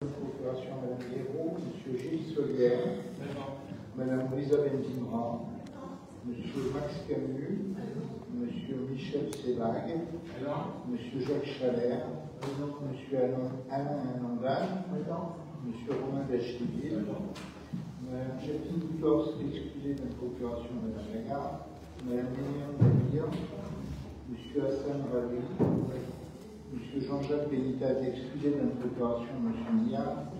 Procuration Mme Guéraud, M. Gilles Solière, Mme Louisa Benzimra, M. Max Camus, M. Michel Sélag, M. Jacques Chalère, M. Alain Landal, M. Romain Dacheville, Mme Jacqueline Boutors, excusée de la procuration de Mme Lagarde, Mme Myriam Damir, M. Hassan Ravi, M. Jean-Jacques Benitaz, excusé de la procuration de M. Niard,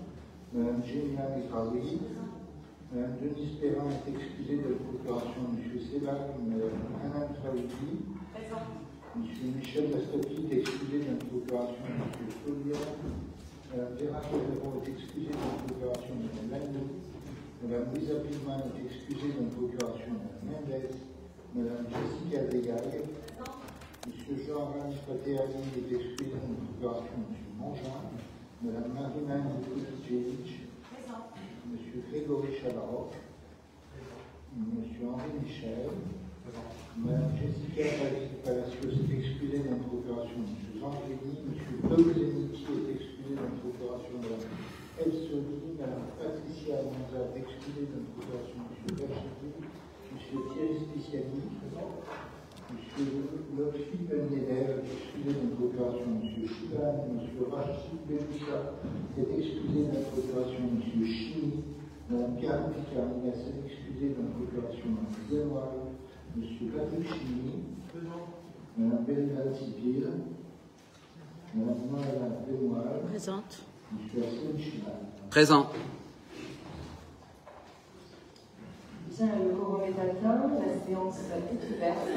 Mme Génia Megraoui, Mme Denise Perrin est excusée de la procuration de M. Sélag, Mme Anna Traouti, M. Michel Lastapi est excusé de la procuration de M. Solière, Mme Vera Calero est excusée de la procuration de Mme Lagneau, Mme Louisa Pilman est excusée de la procuration de Mme Mendes, Mme Jessica Degaille, M. Jean-Alain Patéali est excusé de la procuration de M. Mangin, Mme Marina Nikolicevic, M. Grégory Chalaroc, M. Henri Michel, Mme Jessica Palacios est excusée de la procuration de M. Jean Gény, M. Paul Zeniti est excusé de la procuration de Mme Elsoli, Mme Patricia Almanza est excusée de la procuration de M. Bachidi, M. Thierry Spiciani, M. Lotfi Beneder est excusé de la procuration de M. Chiban, M. Rachid Benoussa est excusé de la procuration de M. Chini, Mme Karen Picarinas est excusée de la procuration de M. Zénoir, M. Patrick Chini, Mme Bernard Sipir, Mme Noëlla Benoît, présente. M. Hassan Chiban. Présent. Bien, le quorum est atteint, la séance est ouverte.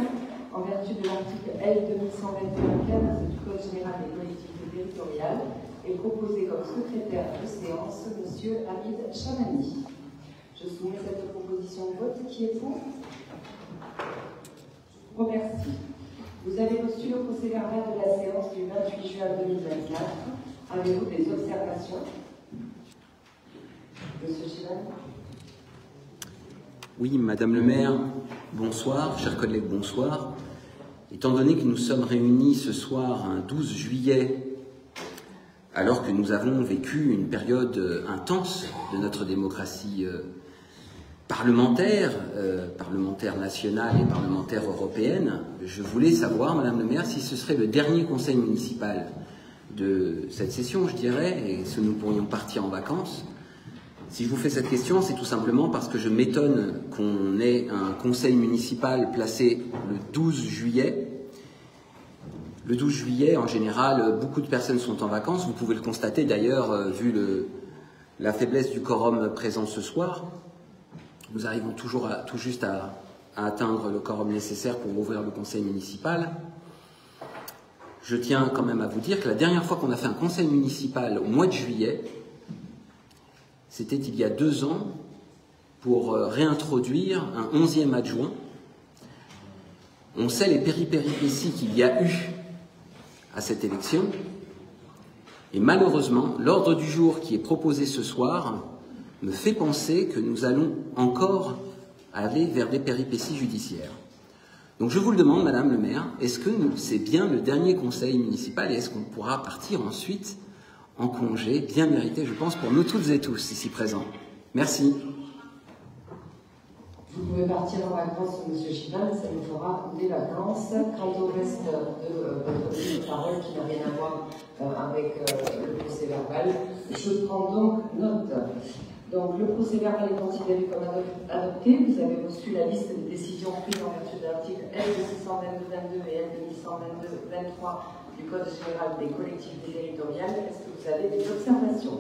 En vertu de l'article L. 2121-15 du Code général des collectivités territoriales, est proposé comme secrétaire de séance M. Hamid Chamani. Je soumets cette proposition au vote. Qui est pour? Je vous remercie. Vous avez reçu le procès-verbal de la séance du 28 juin 2024. Avez-vous des observations? Monsieur Chiban. Oui, Madame le maire, bonsoir. Chers collègues, bonsoir. Étant donné que nous sommes réunis ce soir, un 12 juillet, alors que nous avons vécu une période intense de notre démocratie parlementaire, parlementaire nationale et parlementaire européenne, je voulais savoir, Madame le maire, si ce serait le dernier conseil municipal de cette session, je dirais, et si nous pourrions partir en vacances. Si je vous fais cette question, c'est tout simplement parce que je m'étonne qu'on ait un conseil municipal placé le 12 juillet. Le 12 juillet, en général, beaucoup de personnes sont en vacances. Vous pouvez le constater d'ailleurs, vu la faiblesse du quorum présent ce soir. Nous arrivons toujours tout juste à atteindre le quorum nécessaire pour ouvrir le conseil municipal. Je tiens quand même à vous dire que la dernière fois qu'on a fait un conseil municipal au mois de juillet, c'était il y a 2 ans pour réintroduire un 11e adjoint. On sait les péripéties qu'il y a eu à cette élection. Et malheureusement, l'ordre du jour qui est proposé ce soir me fait penser que nous allons encore aller vers des péripéties judiciaires. Donc je vous le demande, Madame le maire, est-ce que c'est bien le dernier conseil municipal et est-ce qu'on pourra partir ensuite en congé, bien mérité, je pense, pour nous toutes et tous ici présents. Merci. Vous pouvez partir en vacances, M. Chiban, ça nous fera des vacances. Quant au reste de votre prise de parole qui n'a rien à voir avec le procès verbal, je prends donc note. Donc le procès verbal est considéré comme adopté. Vous avez reçu la liste des décisions prises en vertu de l'article L. 2622 et L. 2122-23 du Code général des collectivités territoriales. Est-ce que vous avez des observations?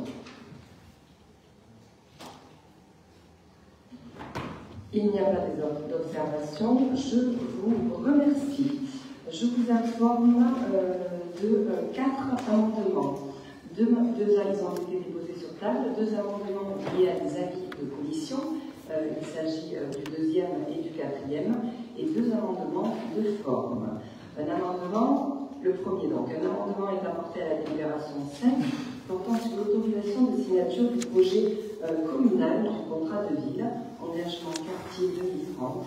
Il n'y a pas d'observation. Je vous remercie. Je vous informe de 4 amendements. Deux ils ont été déposés sur table. 2 amendements liés à des avis de commission. Il s'agit du 2e et du 4e. Et 2 amendements de forme. Un amendement, le premier donc, un amendement est apporté à la délibération 5 portant sur l'autorisation de signature du projet communal du contrat de ville, engagement quartier 2030.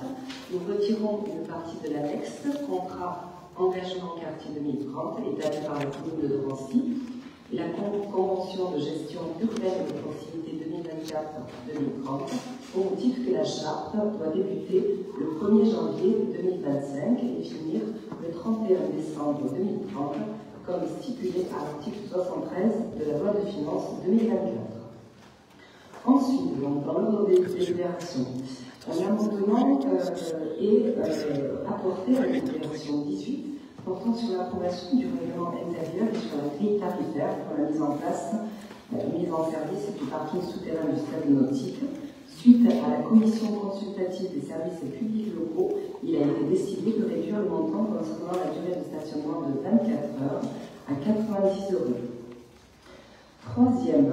Nous retirons une partie de l'annexe, contrat engagement quartier 2030, établi par la commune de Drancy. la convention de gestion urbaine de proximité 2024-2030 au motif que la charte doit débuter le 1er janvier 2025 et finir le 31 décembre 2030, comme stipulé à l'article 73 de la loi de finances 2024. Ensuite, donc, dans l'ordre des délibérations, un amendement est apporté à la délibération 18 portant sur l'approbation du règlement intérieur et sur la grille tarifaire pour la mise en place, mise en service du parking souterrain du stade nautique. Suite à la commission consultative des services publics locaux, il a été décidé de réduire le montant concernant la durée de stationnement de 24 heures à 90 €. Troisième,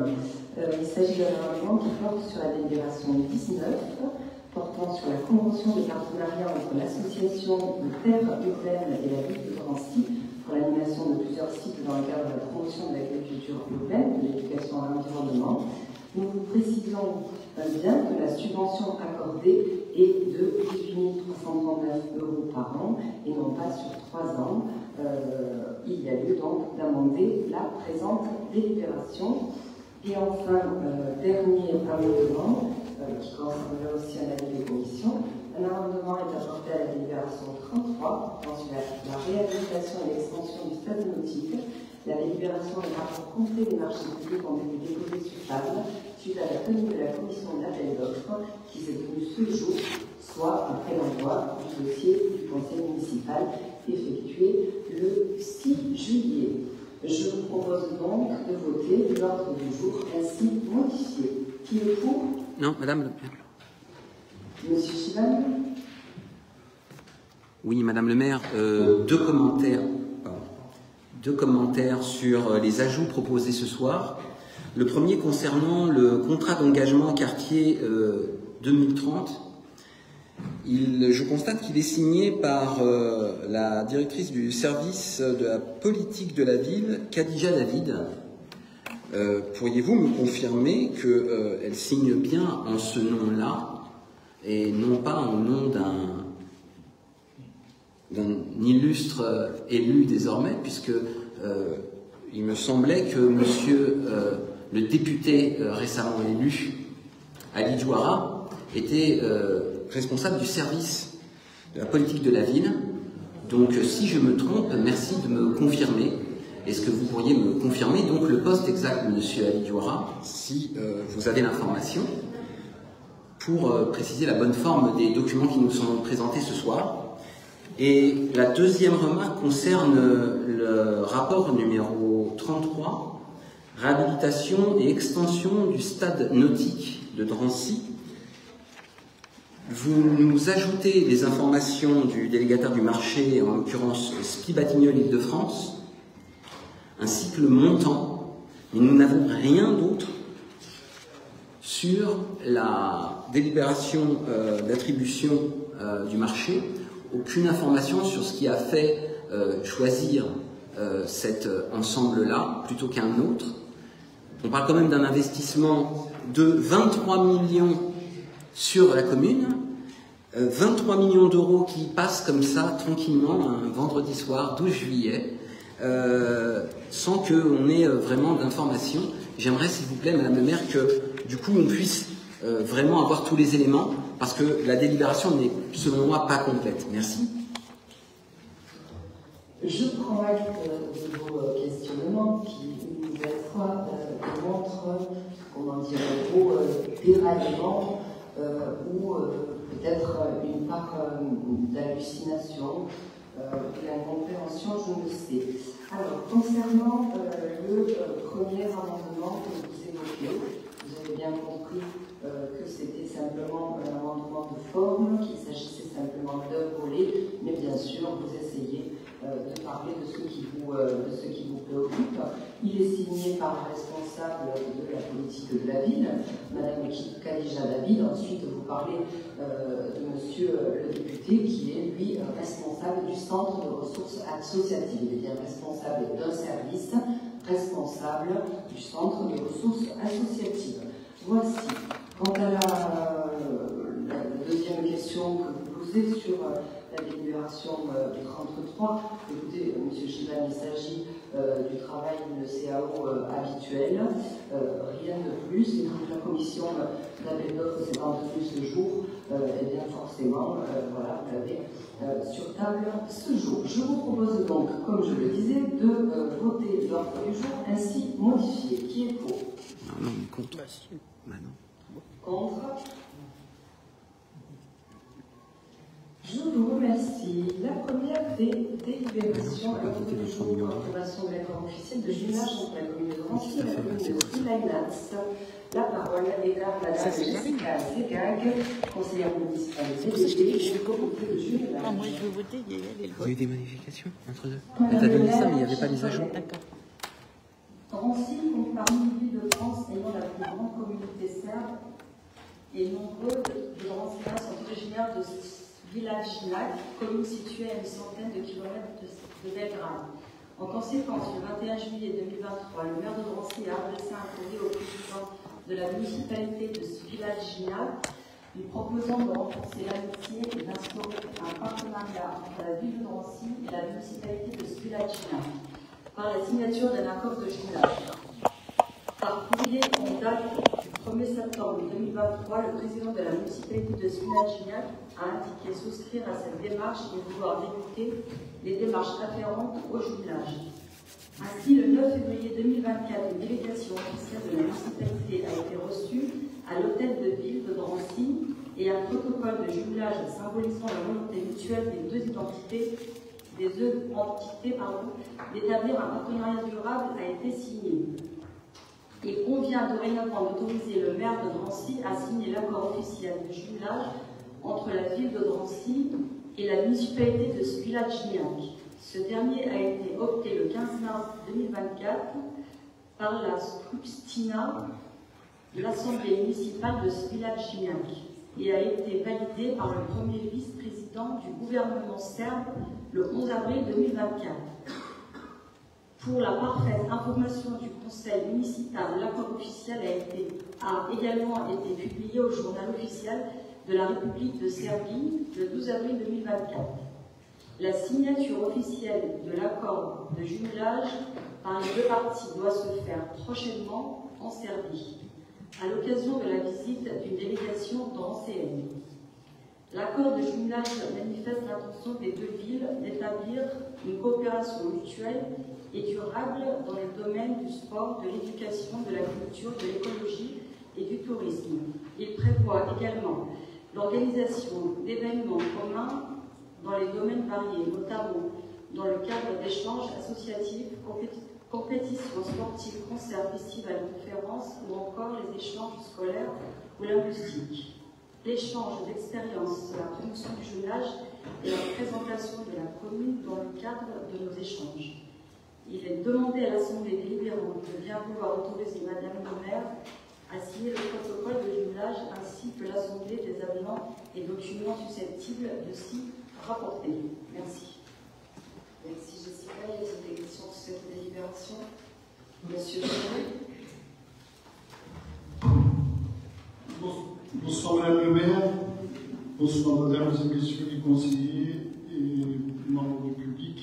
il s'agit d'un amendement qui porte sur la délibération 19, portant sur la convention de partenariat entre l'association de terres urbaines et la ville de Drancy pour l'animation de plusieurs sites dans le cadre de la promotion de l'agriculture urbaine, de l'éducation à l'environnement. Nous vous précisons bien que la subvention accordée est de 18 339 € par an et non pas sur 3 ans. Il y a lieu donc d'amender la présente délibération. Et enfin, dernier amendement, qui concernerait aussi un avis de commission, un amendement est apporté à la délibération 33, portant sur la réhabilitation et l'extension du stade nautique. La délibération et le rapport complet des marchés publics ont été déposés sur table suite à la tenue de la commission d'appel d'offres qui s'est tenue ce jour, soit après l'envoi du dossier du conseil municipal effectué le 6 juillet. Je vous propose donc de voter l'ordre du jour ainsi modifié. Qui est pour? Non, madame. Monsieur Chival? Oui, madame le maire, deux commentaires sur les ajouts proposés ce soir. Le premier concernant le contrat d'engagement quartier 2030. Je constate qu'il est signé par la directrice du service de la politique de la ville, Khadija David. Pourriez-vous me confirmer qu'elle signe bien en ce nom-là et non pas en nom d'un illustre élu désormais, puisque il me semblait que monsieur le député récemment élu, Ali Djouara, était responsable du service de la politique de la ville. Donc si je me trompe, merci de me confirmer. Est-ce que vous pourriez me confirmer donc le poste exact de monsieur Ali Djouara, si vous avez l'information, pour préciser la bonne forme des documents qui nous sont présentés ce soir. Et la deuxième remarque concerne le rapport numéro 33, réhabilitation et extension du stade nautique de Drancy. Vous nous ajoutez les informations du délégataire du marché, en l'occurrence Ski Batignolles Île-de-France, ainsi que le montant, mais nous n'avons rien d'autre sur la délibération d'attribution du marché, aucune information sur ce qui a fait choisir cet ensemble-là plutôt qu'un autre. On parle quand même d'un investissement de 23 millions sur la commune, 23 millions d'euros qui passent comme ça tranquillement un vendredi soir 12 juillet sans qu'on ait vraiment d'informations. J'aimerais s'il vous plaît madame le maire que du coup on puisse vraiment avoir tous les éléments parce que la délibération n'est selon moi pas complète. Merci. Je prends acte de vos questionnements qui une nouvelle fois démontrent comment dire, vos déraillements ou peut-être une part d'hallucination, l'incompréhension, je le sais. Alors, concernant le premier amendement que vous évoquez, vous avez bien compris que c'était simplement un amendement de forme, qu'il s'agissait simplement d'un volet, mais bien sûr, vous essayez de parler de ce qui vous préoccupe. Il est signé par la responsable de la politique de la ville, Madame Khadija David. Ensuite, vous parlez de Monsieur le député, qui est, lui, responsable du centre de ressources associatives. Il est bien responsable d'un service, responsable du centre de ressources associatives. Voici. Quant à la deuxième question que vous posez sur la délibération 33, écoutez, M. Chival, il s'agit du travail de CAO habituel, rien de plus. Et donc la commission d'appel d'offres s'est entretenue ce jour, et bien forcément, voilà, vous l'avez sur table ce jour. Je vous propose donc, comme je le disais, de voter l'ordre du jour ainsi modifié. Qui est pour? Non, mais contre. Bah non. Contre? Je vous remercie. La première des délibérations à l'ordre du jour, approbation de l'accord officiel de jumelage entre la commune de Drancy et la commune de Villagnas. La parole est à Madame Jessica Zegag, conseillère municipale déléguée. Je suis commentée de jumelage. Moi, je veux voter, il y a eu des modifications entre deux. Elle t'a donné ça, mais il n'y avait pas les agents. D'accord. Drancy compte parmi les villes de France ayant la plus grande communauté serbe et nombreux de Dranciens sont originaires de village Ginac, commune située à une centaine de kilomètres de Belgrade. En conséquence, le 21 juillet 2023, le maire de Drancy a adressé un courrier au président de la municipalité de ce village Ginac, lui proposant de renforcer l'amitié et d'instaurer un partenariat entre la ville de Drancy et la municipalité de ce village Ginac, par la signature d'un accord de jumelage. Par courrier en date du 1er septembre 2023, le président de la municipalité de Village-Ginac a indiqué souscrire à cette démarche et vouloir débuter les démarches afférentes au jumelage. Ainsi, le 9 février 2024, une délégation officielle de la municipalité a été reçue à l'hôtel de ville de Drancy et un protocole de jumelage symbolisant la volonté mutuelle des deux entités d'établir un partenariat durable a été signé. Il convient dorénavant d'autoriser le maire de Drancy à signer l'accord officiel de jumelage entre la ville de Drancy et la municipalité de Village-Ginac. Ce dernier a été opté le 15 mars 2024 par la Skupština de l'Assemblée municipale de Village-Ginac et a été validé par le premier vice-président du gouvernement serbe le 11 avril 2024. Pour la parfaite information du conseil municipal, l'accord officiel a également été publié au journal officiel de la République de Serbie le 12 avril 2024. La signature officielle de l'accord de jumelage par les deux parties doit se faire prochainement en Serbie, à l'occasion de la visite d'une délégation drancéenne. L'accord de jumelage manifeste l'intention des deux villes d'établir une coopération mutuelle et durable dans les domaines du sport, de l'éducation, de la culture, de l'écologie et du tourisme. Il prévoit également l'organisation d'événements communs dans les domaines variés, notamment dans le cadre d'échanges associatifs, compétitions sportives, concerts, festivals, conférences ou encore les échanges scolaires ou linguistiques. L'échange d'expériences sur la promotion du jumelage et la présentation de la commune dans le cadre de nos échanges. Il est demandé à l'Assemblée délibérante de bien vouloir autoriser Madame le maire à signer le protocole de jumelage ainsi que l'Assemblée des avenants et documents susceptibles de s'y rapporter. Merci. Merci Jessica. Il y a des questions sur cette délibération. Monsieur Géry. Bonsoir Madame le maire, bonsoir Mesdames et Messieurs les conseillers et membres du public.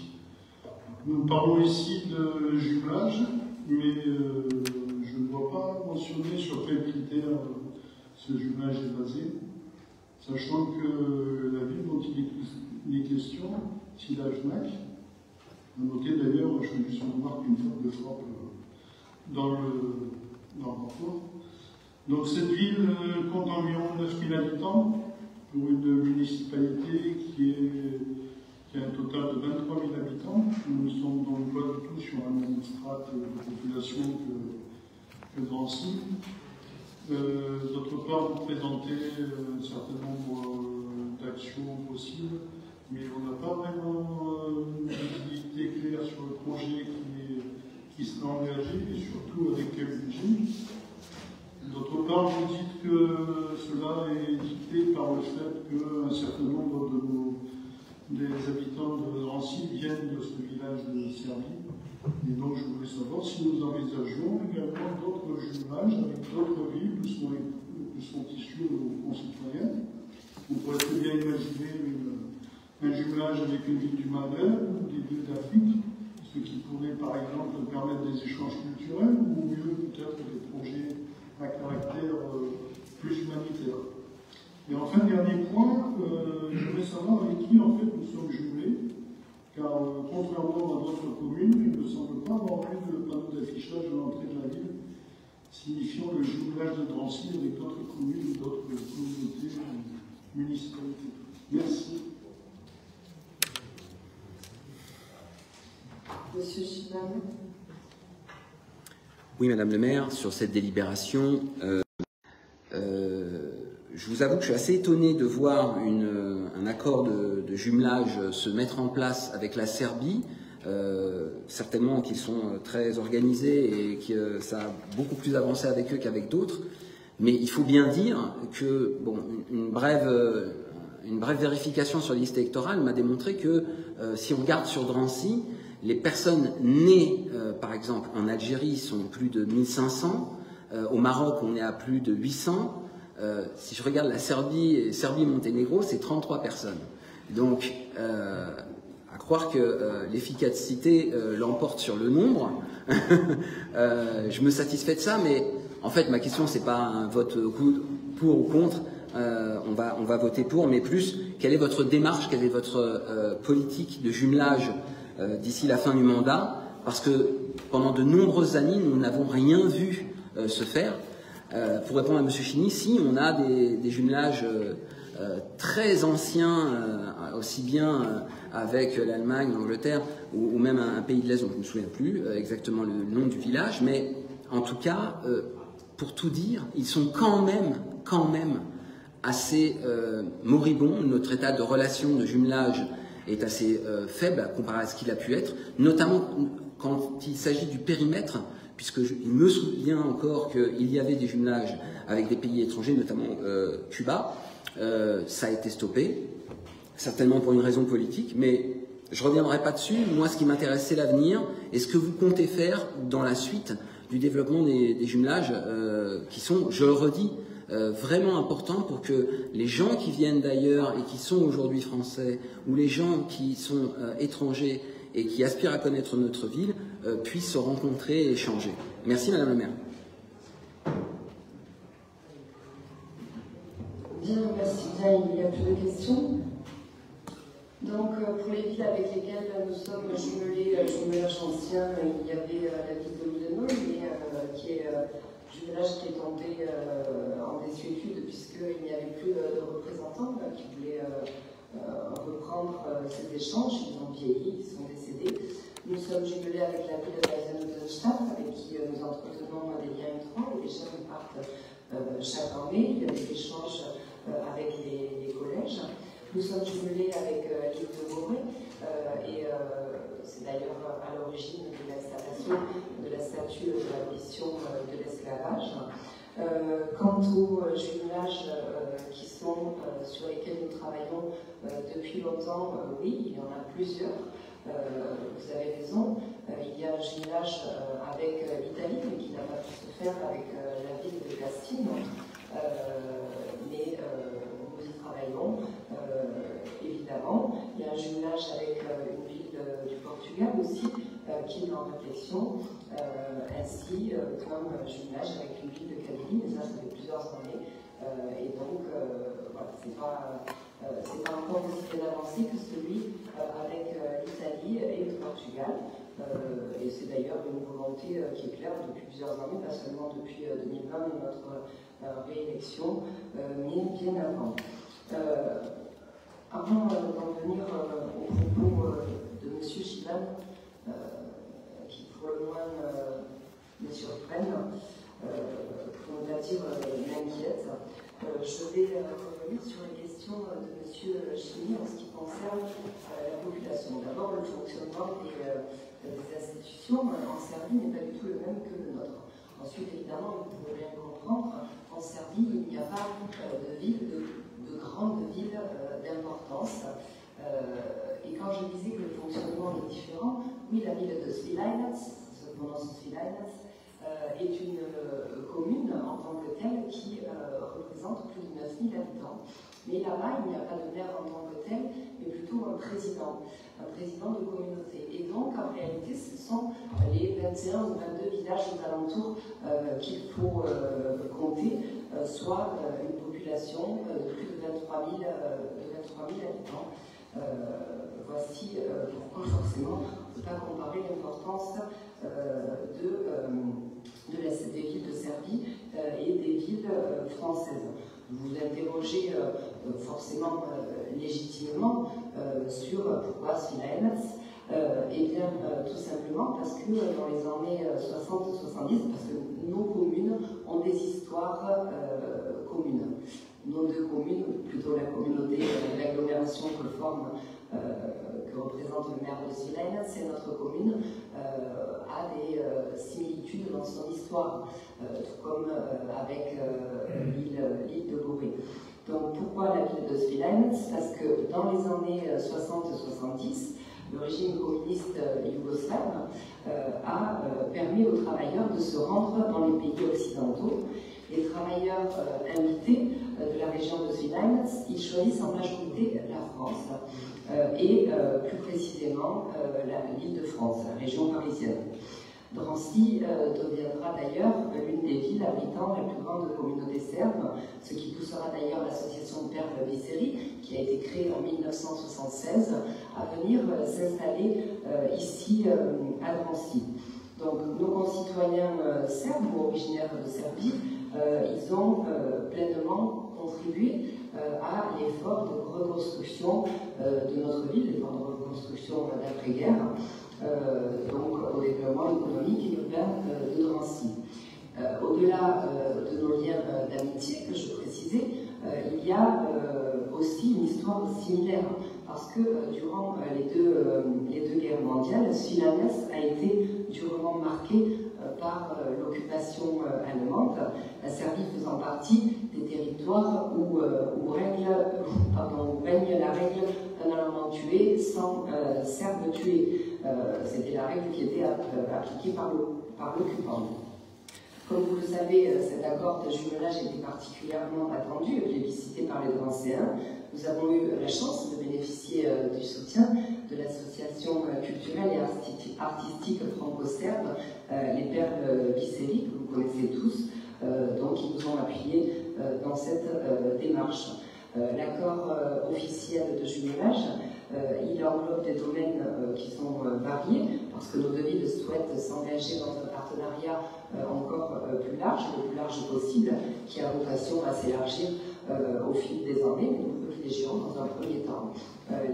Nous parlons ici de jumelage, mais je ne vois pas mentionner sur quels critères ce jumelage est basé, sachant que la ville dont il est question, Village-Ginac, a noté d'ailleurs, je fais juste remarque une faute de frappe dans le rapport. Donc cette ville compte environ 9000 habitants pour une municipalité qui a un total de 23 000 habitants. Nous ne sommes donc pas du tout sur la même strate de population que Drancy. D'autre part, vous présentez un certain nombre d'actions possibles, mais on n'a pas vraiment une visibilité claire sur le projet qui sera engagé et surtout avec quel budget. D'autre part, vous dites que cela est dicté par le fait qu'un certain nombre des habitants de Drancy viennent de ce village de Serbie. Et donc, je voulais savoir si nous envisageons également d'autres jumelages avec d'autres villes où sont issus nos concitoyens. On pourrait très bien imaginer un jumelage avec une ville du Maghreb ou des villes d'Afrique, ce qui pourrait pourrait par exemple permettre des échanges culturels ou mieux peut-être des projets à caractère plus humanitaire. Et enfin, dernier point, je voudrais savoir avec qui en fait nous sommes jumelés, car contrairement à d'autres communes, il ne semble pas avoir eu de panneau d'affichage à l'entrée de la ville signifiant le jumelage de Drancy avec d'autres communes ou d'autres communautés, municipalités. Merci. Monsieur Chibane. Oui, Madame le maire, sur cette délibération, je vous avoue que je suis assez étonné de voir un accord de jumelage se mettre en place avec la Serbie. Certainement qu'ils sont très organisés et que ça a beaucoup plus avancé avec eux qu'avec d'autres. Mais il faut bien dire que bon, une brève vérification sur la liste électorale m'a démontré que si on regarde sur Drancy, les personnes nées, par exemple, en Algérie sont plus de 1500, au Maroc on est à plus de 800, si je regarde la Serbie et Serbie-Monténégro, c'est 33 personnes. Donc, à croire que l'efficacité l'emporte sur le nombre, je me satisfais de ça, mais en fait ma question c'est pas un vote pour ou contre, on va voter pour, mais plus quelle est votre démarche, quelle est votre politique de jumelage d'ici la fin du mandat, parce que pendant de nombreuses années, nous n'avons rien vu se faire. Pour répondre à M. Chini, si on a des jumelages très anciens, aussi bien avec l'Allemagne, l'Angleterre, ou même un pays de l'Est dont je ne me souviens plus exactement le nom du village, mais en tout cas, pour tout dire, ils sont quand même assez moribonds. Notre état de relation de jumelage est assez faible comparé à ce qu'il a pu être, notamment quand il s'agit du périmètre, puisque il me souviens encore qu'il y avait des jumelages avec des pays étrangers, notamment Cuba. Ça a été stoppé, certainement pour une raison politique, mais je ne reviendrai pas dessus. Moi, ce qui m'intéresse, c'est l'avenir et ce que vous comptez faire dans la suite du développement des jumelages qui sont, je le redis, vraiment importants pour que les gens qui viennent d'ailleurs et qui sont aujourd'hui français, ou les gens qui sont étrangers et qui aspirent à connaître notre ville, puissent se rencontrer et échanger. Merci Madame la maire. Bien, merci bien. Il n'y a plus de questions. Donc, pour les villes avec lesquelles nous sommes jumelés, jumelage ancien, il y avait la ville de Loudenau, qui est jumelage qui est tombé en désuétude, puisqu'il n'y avait plus de représentants qui voulaient reprendre ces échanges. Ils ont vieilli, ils sont décédés. Nous sommes jumelés avec la ville de Weizen-Stadt, avec qui nous entretenons des liens étroits. Les jeunes partent chaque année. Il y a des échanges avec les collèges. Nous sommes jumelés avec l'île de Morée, et c'est d'ailleurs à l'origine de l'installation de la statue de l'abolition de l'esclavage. Quant aux jumelages sur lesquels nous travaillons depuis longtemps, oui, il y en a plusieurs. Vous avez raison, il y a un jumelage avec l'Italie, mais qui n'a pas pu se faire avec la ville de Castille, mais nous y travaillons, évidemment. Il y a un jumelage avec une ville du Portugal aussi, qui est en réflexion, ainsi qu'un jumelage avec une ville de Kabylie, mais ça fait plusieurs années, et donc voilà, c'est pas encore aussi bien avancé que celui avec l'Italie et le Portugal, et c'est d'ailleurs une volonté qui est claire depuis plusieurs années, pas seulement depuis 2020 et notre réélection, mais bien avant. Avant d'en venir au propos de M. Chibane, qui pour le moins me surprennent, pour ne pas dire m'inquiète, je vais revenir sur les questions de M. Chini en ce qui concerne la population. D'abord, le fonctionnement des institutions en Serbie n'est pas du tout le même que le nôtre. Ensuite, évidemment, vous pouvez bien comprendre, en Serbie, il n'y a pas de grandes villes d'importance. Et quand je disais que le fonctionnement est différent, oui, la ville de Svilajnac, ça se prononce Svilajnac, est une commune en tant que telle qui représente plus de 9000 habitants. Mais là-bas, il n'y a pas de maire en tant que tel, mais plutôt un président de communauté. Et donc, en réalité, ce sont les 21 ou 22 villages aux alentours qu'il faut compter, soit une population de plus de 23 000 habitants. Voici pourquoi forcément on ne peut pas comparer l'importance des villes de Serbie et des villes françaises. Vous vous interrogez forcément légitimement sur pourquoi Svilajnac. Eh bien, tout simplement parce que dans les années 60-70, parce que nos communes ont des histoires communes. Nos deux communes, ou plutôt la communauté, l'agglomération que forme, que représente le maire de Svilajnac, c'est notre commune, a des similitudes dans son histoire, tout comme avec l'île de Gorée. Donc pourquoi la ville de Svilajnac? Parce que dans les années 60-70, le régime communiste yougoslave a permis aux travailleurs de se rendre dans les pays occidentaux. Les travailleurs invités de la région de Svilajnac, ils choisissent en majorité la France et plus précisément l'île de France, la région parisienne. Drancy deviendra d'ailleurs l'une des villes abritant la plus grande communauté serbe, ce qui poussera d'ailleurs l'association Perle Biseri, qui a été créée en 1976, à venir s'installer ici à Drancy. Donc nos concitoyens serbes ou originaires de Serbie, ils ont pleinement contribué à l'effort de reconstruction de notre ville, l'effort de reconstruction d'après-guerre, donc au développement économique et urbain de Drancy. Au-delà de nos liens d'amitié que je précisais, il y a aussi une histoire similaire, parce que durant les deux guerres mondiales, Svilajnac a été durement marquée par l'occupation allemande, la Serbie faisant partie des territoires où règne la règle d'un Allemand tué, 100 Serbes tués. C'était la règle qui était appliquée par l'occupant. Comme vous le savez, cet accord de jumelage était particulièrement attendu et plébiscité par les Drancéens. Nous avons eu la chance de bénéficier du soutien de l'association culturelle et artistique franco-serbe, les Perles Biseri, que vous connaissez tous, donc ils nous ont appuyés dans cette démarche. L'accord officiel de jumelage, il englobe des domaines qui sont variés, parce que nos deux villes souhaitent s'engager dans un partenariat encore plus large, le plus large possible, qui a vocation à s'élargir au fil des années, mais nous privilégions dans un premier temps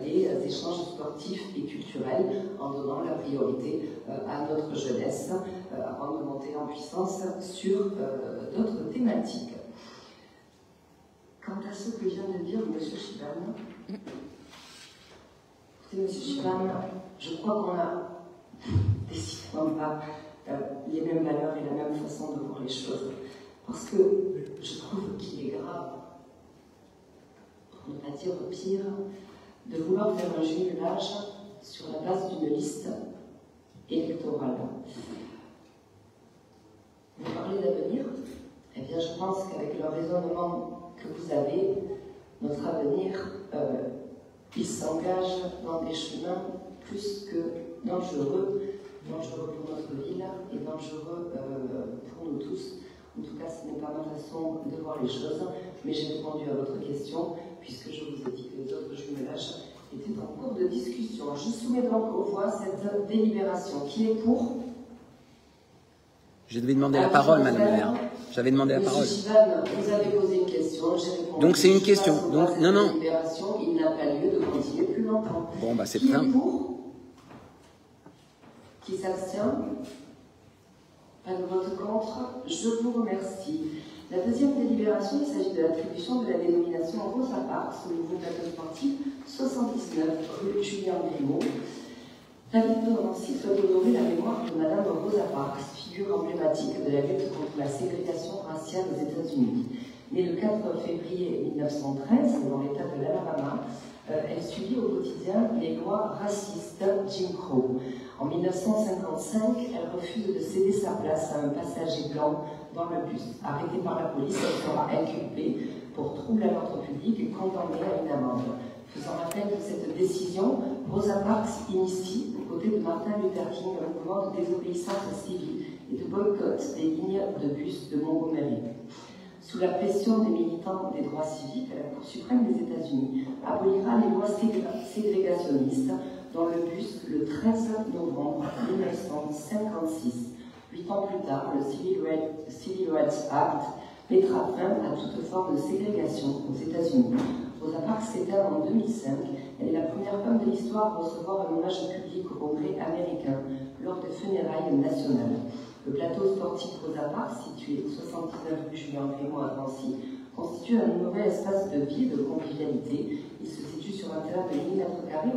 les échanges sportifs et culturels en donnant la priorité à notre jeunesse avant de monter en puissance sur d'autres thématiques. Quant à ce que vient de dire M. Chiban, écoutez, M. Chiban, je crois qu'on a décidément pas les mêmes valeurs et la même façon de voir les choses. Parce que je trouve qu'il est grave, pour ne pas dire pire, de vouloir faire un jumelage sur la base d'une liste électorale. Vous parlez d'avenir? Eh bien, je pense qu'avec le raisonnement que vous avez, notre avenir, il s'engage dans des chemins plus que dangereux pour notre ville et dangereux pour nous tous. En tout cas, ce n'est pas ma façon de voir les choses, mais j'ai répondu à votre question, puisque je vous ai dit que les autres jumelages étaient en cours de discussion. Je soumets donc aux voix cette délibération. Qui est pour? Je devais demander la parole, Madame la maire. J'avais demandé la parole. Monsieur Chiban, vous avez posé une question, j'ai répondu. Donc c'est une question. Donc, non, non. Il n'a pas lieu de continuer plus longtemps. Bon, bah c'est Qui très... est pour? Qui s'abstient? Pas de vote contre? Je vous remercie. La deuxième délibération, il s'agit de l'attribution de la dénomination Rosa Parks au nouveau plateau sportif 79 rue Julien Grimaud. La ville de Drancy souhaite honorer la mémoire de Madame Rosa Parks, figure emblématique de la lutte contre la ségrégation raciale aux États-Unis. Née le 4 février 1913 dans l'État de l'Alabama, elle subit au quotidien les lois racistes Jim Crow. En 1955, elle refuse de céder sa place à un passager blanc dans le bus. Arrêtée par la police, elle sera inculpée pour trouble à l'ordre public et condamnée à une amende. Faisant rappel de cette décision, Rosa Parks initie, aux côtés de Martin Luther King, un mouvement de désobéissance civile et de boycott des lignes de bus de Montgomery. Sous la pression des militants des droits civiques, la Cour suprême des États-Unis abolira les lois ségrégationnistes dont le bus, le 13 novembre 1956. 8 ans plus tard, le Civil Rights Act mettra fin à toute forme de ségrégation aux États-Unis. Rosa Parks s'éteint en 2005. Elle est la première femme de l'histoire à recevoir un hommage public au Congrès américain lors des funérailles nationales. Le plateau sportif Rosa Parks, situé 79 rue Julien Clément à Nancy, constitue un nouvel espace de vie et de convivialité. Il se situe sur un terrain de 1000 m²,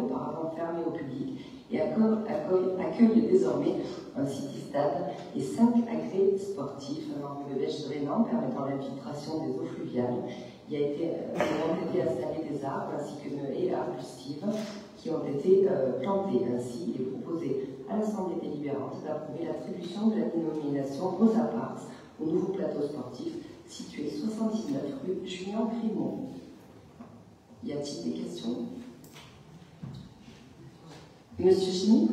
auparavant fermé au public, et accueille désormais un city-stade et 5 agrès sportifs, un de bêche drainant permettant l'infiltration des eaux fluviales. Il a été installé des arbres ainsi qu'une haie arbustive qui ont été plantés. Ainsi, il est proposé à l'Assemblée délibérante d'approuver l'attribution de la dénomination Rosa Parks au nouveau plateau sportif situé 79 rue Julien Clément. Y a-t-il des questions? Monsieur Chini?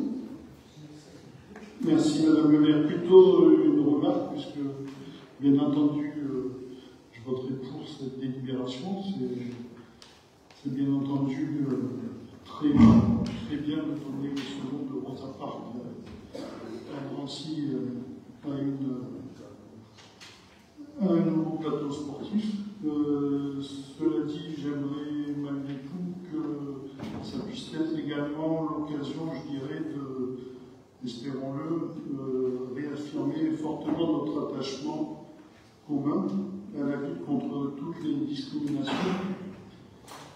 Merci Madame le maire. Plutôt une remarque, puisque bien entendu je voterai pour cette délibération. C'est bien entendu très bien de donner ce nom de Rosa Parks à Nancy à un nouveau plateau sportif. Cela dit, j'aimerais malgré tout que ça puisse être également l'occasion, je dirais, espérons-le, réaffirmer fortement notre attachement commun à la lutte contre toutes les discriminations.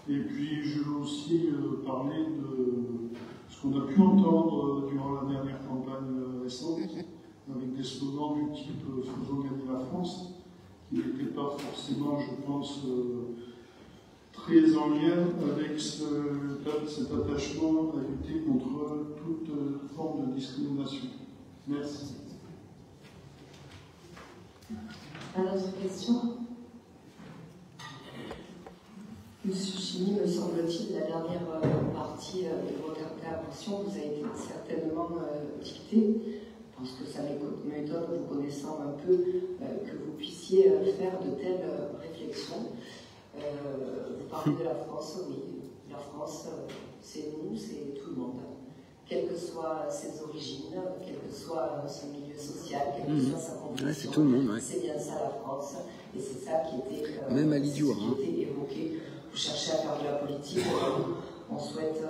Et puis, je veux aussi parler de ce qu'on a pu entendre durant la dernière campagne récente, avec des slogans du type « Faisons gagner la France », qui n'étaient pas forcément, je pense, très en lien avec cet attachement à lutter contre toute forme de discrimination. Merci. Un autre question? Monsieur Chini, me semble-t-il, la dernière partie de votre intervention vous a été certainement dictée, parce que ça m'étonne, vous connaissant un peu, que vous puissiez faire de telles réflexions. Vous parlez de la France, oui. La France, c'est nous, c'est tout le monde. Quelles que soient ses origines, quel que soit son milieu social, quelle que soit sa condition. Ouais, c'est tout le monde, ouais. C'est bien ça la France, et c'est ça qui était, même à l'Idiot, était évoqué. Vous cherchez à faire de la politique, on souhaite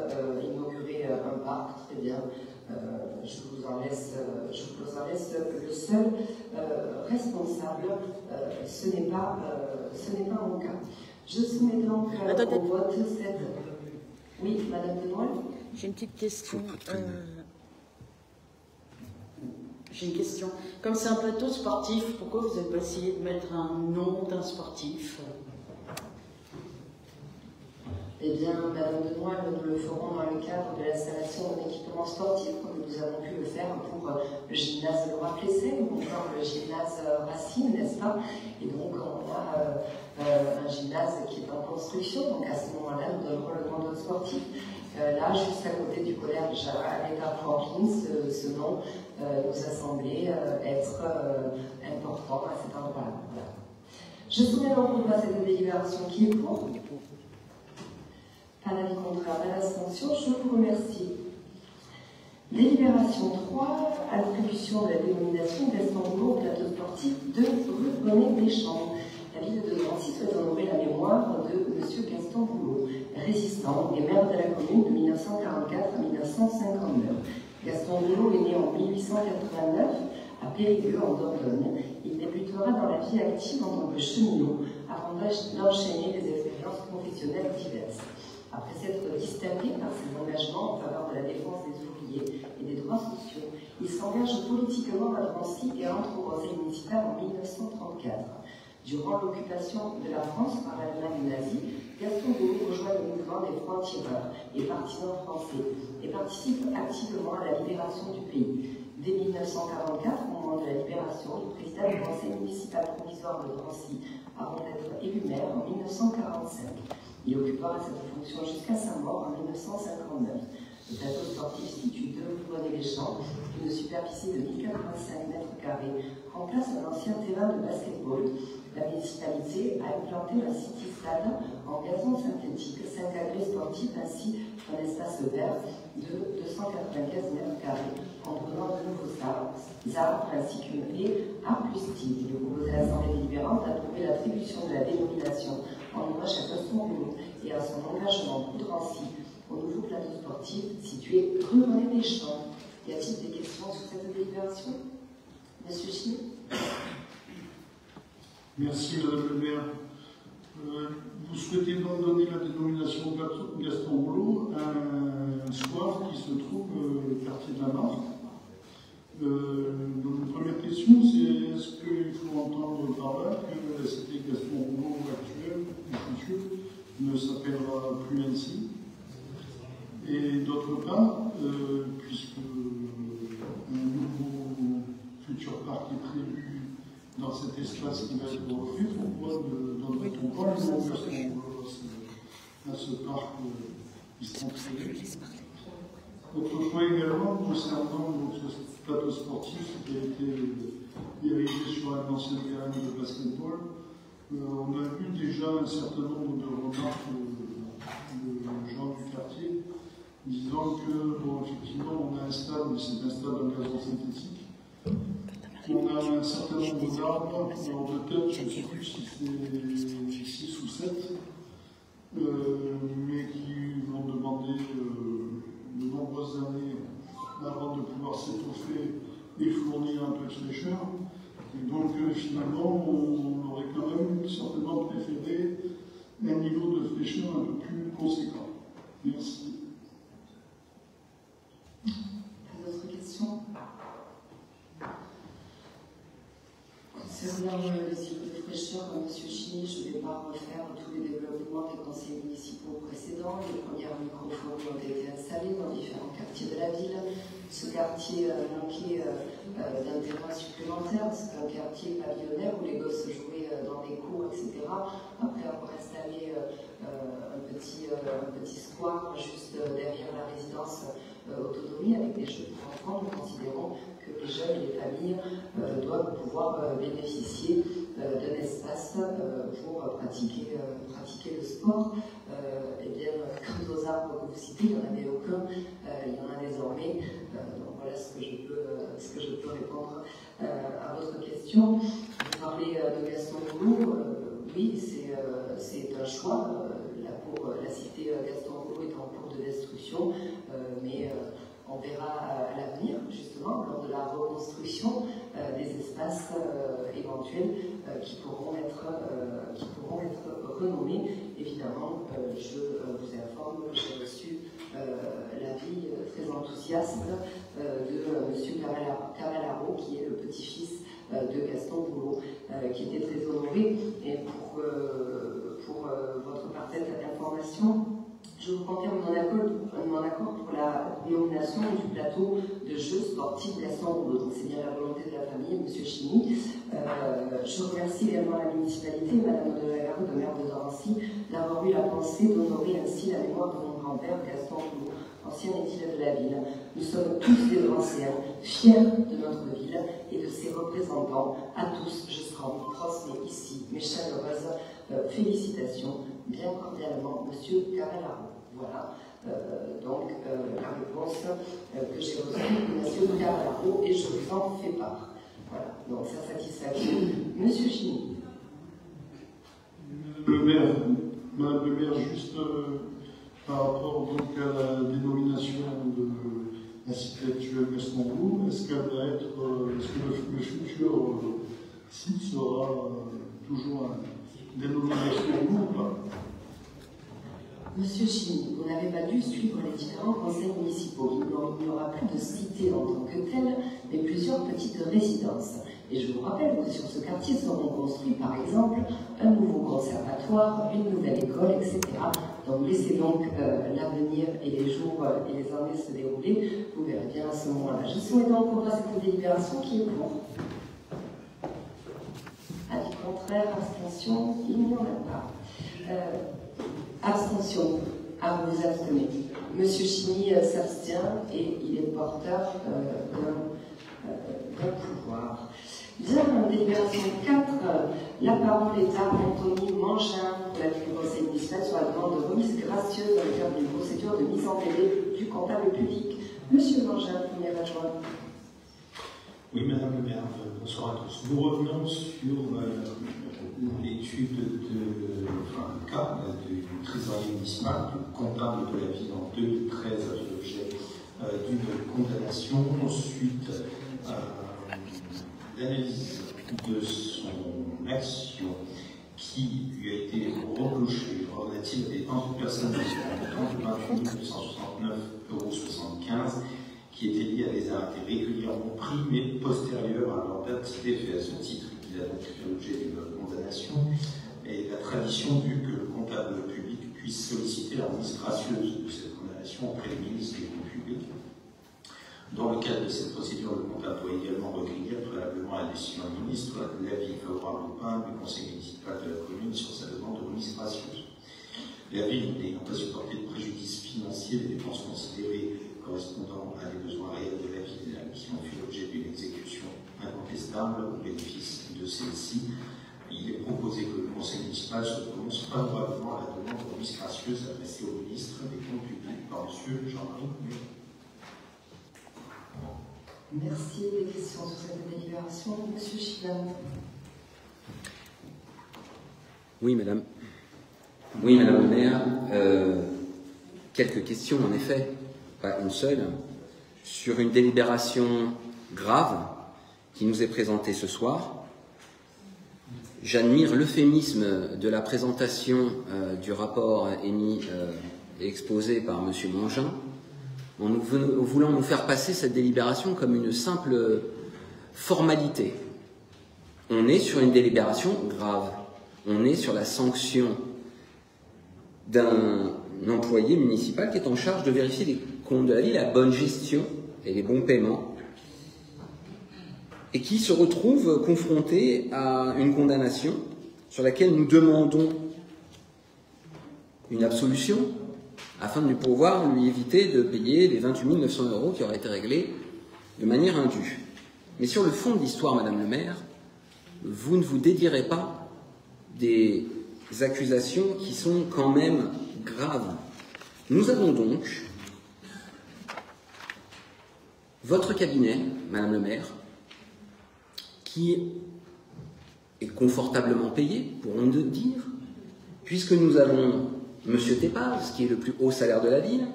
inaugurer un parc, très bien. Je vous en laisse le seul responsable, ce n'est pas mon cas. Je soumets donc au vote cette... Oui, Madame Denoël. J'ai une petite question. J'ai une question. Comme c'est un plateau sportif, pourquoi vous n'avez pas essayé de mettre un nom d'un sportif? Eh bien, Madame Denoël, nous le ferons dans le cadre de l'installation d'un équipement sportif, comme nous avons pu le faire pour le gymnase Laura Plesset ou encore le gymnase Racine, n'est-ce pas? Et donc, on a un gymnase qui est en construction, donc à ce moment-là, nous donnerons le nom de sportif. Là, juste à côté du collège Aretha Franklin, ce nom nous a semblé être important à cet endroit-là. Voilà. Je soumets donc à cette délibération qui est pour. Pas d'avis contraire, pas d'abstention, je vous remercie. Délibération 3, attribution de la dénomination Gaston Boulot au plateau sportif de rue René Deschamps. La ville de Nancy souhaite honorer la mémoire de M. Gaston Boulot, résistant et maire de la commune de 1944 à 1959. Gaston Boulot est né en 1889 à Périgueux, en Dordogne. Il débutera dans la vie active en tant que cheminot avant d'enchaîner des expériences professionnelles diverses. Après s'être distingué par ses engagements en faveur de la défense des ouvriers et des droits sociaux, il s'engage politiquement à Nancy et entre au conseil municipal en 1934. Durant l'occupation de la France par l'Allemagne nazie, Gaston Boulot rejoint le mouvement des francs-tireurs et partisans français et participe activement à la libération du pays. Dès 1944, au moment de la libération, le président du conseil municipal provisoire de Drancy, avant d'être élu maire en 1945. Il occupera cette fonction jusqu'à sa mort en 1959. Le plateau sportif situé de Plournay-les-Champs, d'une superficie de 1085 m², remplace un ancien terrain de basketball. La municipalité a implanté un city-stade en gazon synthétique, 5 agrès sportifs ainsi qu'un espace vert de 295 m², en prenant de nouveaux arbres ainsi qu'une haie arbustive. Il est proposé à l'Assemblée délibérante d'approuver l'attribution de la dénomination en hommage à Gaston Rouleau et à son engagement pour Drancy au nouveau plateau sportif situé rue René-des-Champs. Y a-t-il des questions sur cette délibération? Monsieur Chine. Merci Madame le maire. Vous souhaitez donc donner la dénomination Gaston Rouleau à un square qui se trouve au quartier de la Marque. Donc, la première question, c'est est-ce qu'il faut entendre par là que la cité Gaston Rouleau actuelle, future, ne s'appellera plus ainsi? Et d'autre part, puisque un nouveau futur parc est prévu dans cet espace qui va être refait, pourquoi ne donnerait-on pas le nom Gaston Rouleau à ce parc qui sera créé? Autre point également concernant ce plateau sportif qui a été érigé sur un ancien terrain de basketball, on a vu déjà un certain nombre de remarques de gens du quartier disant que, bon, effectivement, on a un stade, mais c'est un stade en gazon synthétique. On a un certain nombre d'arbres, alors de tête, je ne sais plus si c'est 6 ou 7, mais qui vont demander de nombreuses années avant de pouvoir s'étoffer et fournir un peu de fraîcheur. Et donc, finalement, on aurait quand même certainement préféré un niveau de fraîcheur un peu plus conséquent. Merci. D'autres questions? Concernant le cycle de fraîcheur, M. Chini, je ne vais pas refaire tous les développements des conseils municipaux précédents. Les premières microphones ont été installés dans différents quartiers de la ville. Ce quartier manquait d'un terrain supplémentaire. C'est un quartier pavillonnaire où les gosses jouaient dans les cours, etc. Après avoir installé un petit square juste derrière la résidence autonomie avec des jeux pour enfants, nous considérons que les jeunes et les familles doivent pouvoir bénéficier d'un espace pour pratiquer le sport. Et bien, quant aux arbres que vous citez, il n'y en avait aucun, il y en a désormais. Donc voilà ce que je peux répondre à votre question. Vous parlez de Gaston Rouleau, oui, c'est un choix. La cité Gaston Rouleau est en cours de destruction, mais on verra à l'avenir, justement, lors de la reconstruction des espaces éventuels qui pourront être renommés. Évidemment, je vous informe que j'ai reçu l'avis très enthousiaste de M. Cavallaro, qui est le petit-fils de Gaston Rouleau, qui était très honoré. Et pour votre parfaite information, je vous confirme mon accord pour la dénomination du plateau de jeux sportifs Gaston Rouleau. Donc c'est bien la volonté de la famille, M. Chini. Je remercie également la municipalité, Mme de la Garde, maire de Drancy, d'avoir eu la pensée d'honorer ainsi la mémoire de mon grand-père Gaston Rouleau, ancien édile de la ville. Nous sommes tous des Dranciens, fiers de notre ville et de ses représentants. À tous, je transmets ici mes chaleureuses félicitations, bien cordialement, M. Cavallaro. Voilà, donc la réponse que j'ai reçue de M. Cavallaro et je vous en fais part. Voilà, donc sa satisfaction. M. Chini. Madame le maire, juste par rapport donc à la dénomination de la cité actuelle Gaston Rouleau, est-ce qu'elle va être, est-ce que le futur site sera toujours une dénomination Rouleau ou pas? Monsieur Chini, vous n'avez pas dû suivre les différents conseils municipaux. Il n'y aura plus de cité en tant que telle, mais plusieurs petites résidences. Et je vous rappelle que sur ce quartier seront construits par exemple un nouveau conservatoire, une nouvelle école, etc. Donc laissez donc l'avenir et les jours et les années se dérouler, vous verrez bien à ce moment-là. Je soumets donc au vote cette délibération qui est pour. Avis contraire, abstention, il n'y en a pas. Abstention, à vous abstenez. Monsieur Chigny s'abstient et il est porteur d'un pouvoir. Bien, délibération 4, la parole est à Anthony Mangin pour l'avis du Conseil municipal sur la demande de remise gracieuse dans le cadre d'une procédure de mise en délai du comptable public. Monsieur Mangin, premier adjoint. Oui, Madame le maire, bonsoir à tous. Nous revenons sur l'étude le cas du trésorier municipal, du comptable de la ville en 2013 a fait l'objet d'une condamnation. Ensuite, l'analyse de son action qui lui a été reprochée relative à des ventes de personnes de 28 269,75 € qui étaient liées à des arrêtés régulièrement pris mais postérieurs à leur date d'effet. À ce titre, il a donc fait l'objet d'une condamnation et la tradition veut que le comptable public puisse solliciter la remise gracieuse de cette condamnation auprès du ministre des Comptes publics. Dans le cadre de cette procédure, le comptable doit également recueillir préalablement à la décision du ministre l'avis favorable ou pas du conseil municipal de la commune sur sa demande de remise gracieuse. La ville n'ayant pas supporté de préjudice financier des dépenses considérées correspondant à des besoins réels de la ville qui ont fait l'objet d'une exécution incontestable au bénéfice de celle-ci, il est proposé que le conseil municipal se prononce favorablement à la demande de remise gracieuse adressée au ministre des Comptes publics par M. Jean-Marie Muret. Merci. Des questions sur cette délibération, Monsieur Chignon. Oui, madame. Oui, madame le maire. Quelques questions, en effet, pas une seule, sur une délibération grave qui nous est présentée ce soir. J'admire l'euphémisme de la présentation du rapport émis et exposé par M. Mangin, en voulant nous faire passer cette délibération comme une simple formalité. On est sur une délibération grave. On est sur la sanction d'un employé municipal qui est en charge de vérifier les comptes de la ville, la bonne gestion et les bons paiements, et qui se retrouve confronté à une condamnation sur laquelle nous demandons une absolution afin de pouvoir lui éviter de payer les 28 900 € qui auraient été réglés de manière indue. Mais sur le fond de l'histoire, madame le maire, vous ne vous dédierez pas des accusations qui sont quand même graves. Nous avons donc votre cabinet, madame le maire, qui est confortablement payé, pourrons-nous dire, puisque nous avons M. Tepaz, qui est le plus haut salaire de la ville,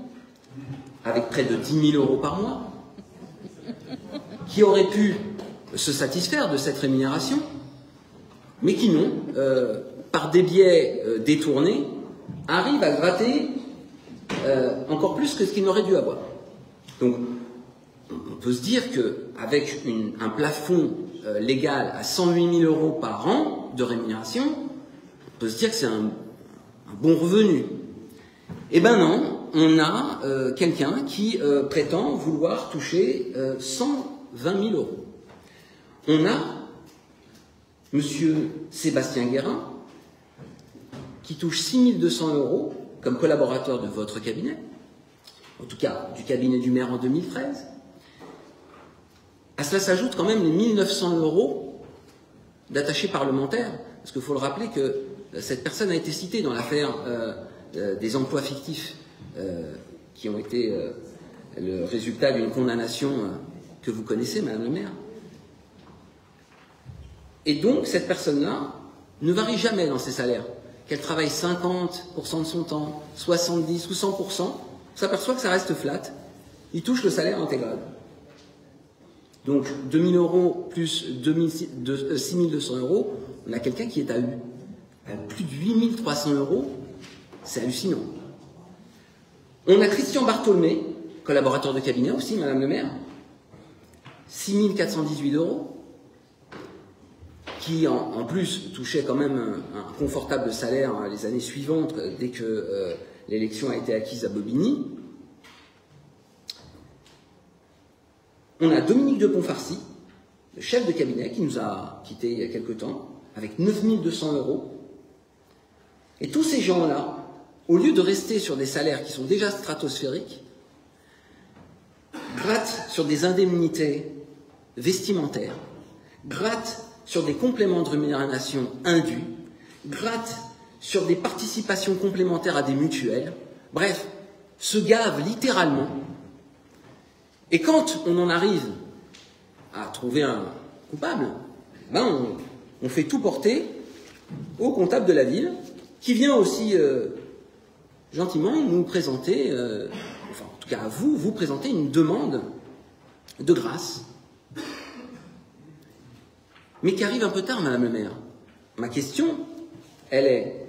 avec près de 10 000 € par mois, qui aurait pu se satisfaire de cette rémunération, mais qui non, par des biais détournés, arrive à gratter encore plus que ce qu'il n'aurait dû avoir. Donc, on peut se dire qu'avec un plafond légal à 108 000 € par an de rémunération, on peut se dire que c'est un bon revenu. Eh ben non, on a quelqu'un qui prétend vouloir toucher 120 000 €. On a M. Sébastien Guérin qui touche 6 200 € comme collaborateur de votre cabinet, en tout cas du cabinet du maire en 2013. À cela s'ajoute quand même les 1 900 € d'attachés parlementaires, parce qu'il faut le rappeler que cette personne a été citée dans l'affaire des emplois fictifs qui ont été le résultat d'une condamnation que vous connaissez, madame le maire. Et donc, cette personne-là ne varie jamais dans ses salaires. Qu'elle travaille 50% de son temps, 70 ou 100%, on s'aperçoit que ça reste flat. Il touche le salaire intégral. Donc, 2 000 € plus 6 200 €, on a quelqu'un qui est à plus de 8 300 €. C'est hallucinant. On a Christian Bartholmé, collaborateur de cabinet aussi, madame le maire, 6 418 €. qui en plus touchait quand même un confortable salaire les années suivantes, dès que l'élection a été acquise à Bobigny. On a Dominique de Pontfarcy, le chef de cabinet, qui nous a quittés il y a quelque temps, avec 9 200 €. Et tous ces gens-là, au lieu de rester sur des salaires qui sont déjà stratosphériques, grattent sur des indemnités vestimentaires, grattent sur des compléments de rémunération indus, grattent sur des participations complémentaires à des mutuelles, bref, se gavent littéralement. Et quand on en arrive à trouver un coupable, ben on fait tout porter au comptable de la ville, qui vient aussi gentiment nous présenter, enfin en tout cas à vous présenter une demande de grâce. Mais qui arrive un peu tard, Madame le maire. Ma question, elle est,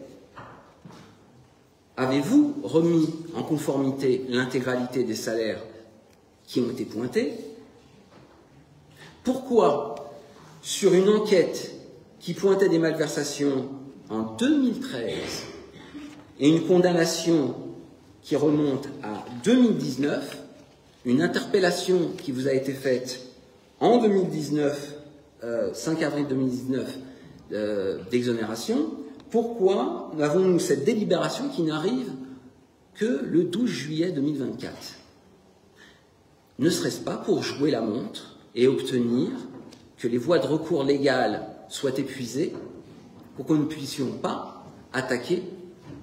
avez-vous remis en conformité l'intégralité des salaires qui ont été pointés? Pourquoi, sur une enquête qui pointait des malversations en 2013 et une condamnation qui remonte à 2019, une interpellation qui vous a été faite en 2019, 5 avril 2019, d'exonération, pourquoi avons-nous cette délibération qui n'arrive que le 12 juillet 2024? Ne serait-ce pas pour jouer la montre et obtenir que les voies de recours légales soient épuisées pour que nous ne puissions pas attaquer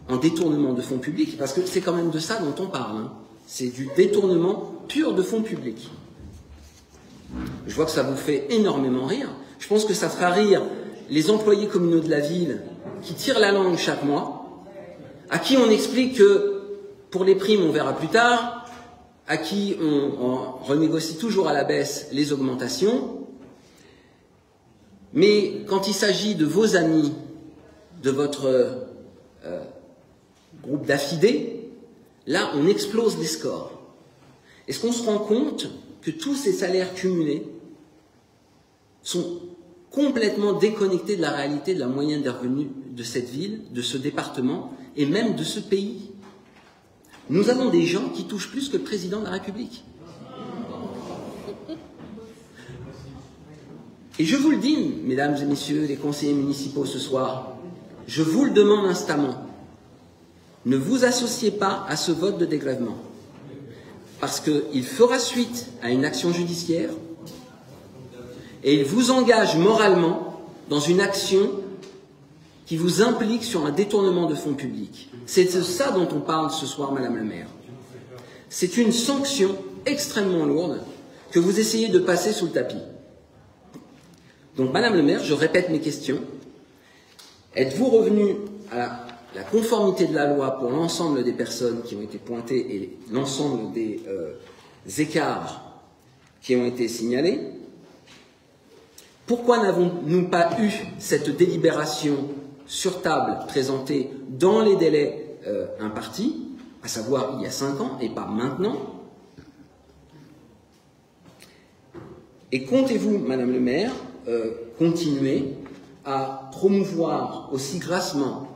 en détournement de fonds publics, parce que c'est quand même de ça dont on parle, hein. C'est du détournement pur de fonds publics. Je vois que ça vous fait énormément rire. Je pense que ça fera rire les employés communaux de la ville qui tirent la langue chaque mois, à qui on explique que pour les primes on verra plus tard, à qui on renégocie toujours à la baisse les augmentations. Mais quand il s'agit de vos amis, de votre groupe d'affidés, là on explose les scores. Est-ce qu'on se rend compte que tous ces salaires cumulés sont complètement déconnectés de la réalité de la moyenne des revenus de cette ville, de ce département et même de ce pays? Nous avons des gens qui touchent plus que le président de la République. Et je vous le dis, mesdames et messieurs les conseillers municipaux ce soir, je vous le demande instamment, ne vous associez pas à ce vote de dégrèvement, parce qu'il fera suite à une action judiciaire et il vous engage moralement dans une action qui vous implique sur un détournement de fonds publics. C'est de ça dont on parle ce soir, Madame le maire. C'est une sanction extrêmement lourde que vous essayez de passer sous le tapis. Donc, Madame le maire, je répète mes questions. Êtes-vous revenu à la conformité de la loi pour l'ensemble des personnes qui ont été pointées et l'ensemble des écarts qui ont été signalés? Pourquoi n'avons-nous pas eu cette délibération sur table présentée dans les délais impartis, à savoir il y a 5 ans et pas maintenant? Et comptez-vous, Madame le maire, continuer à promouvoir aussi grassement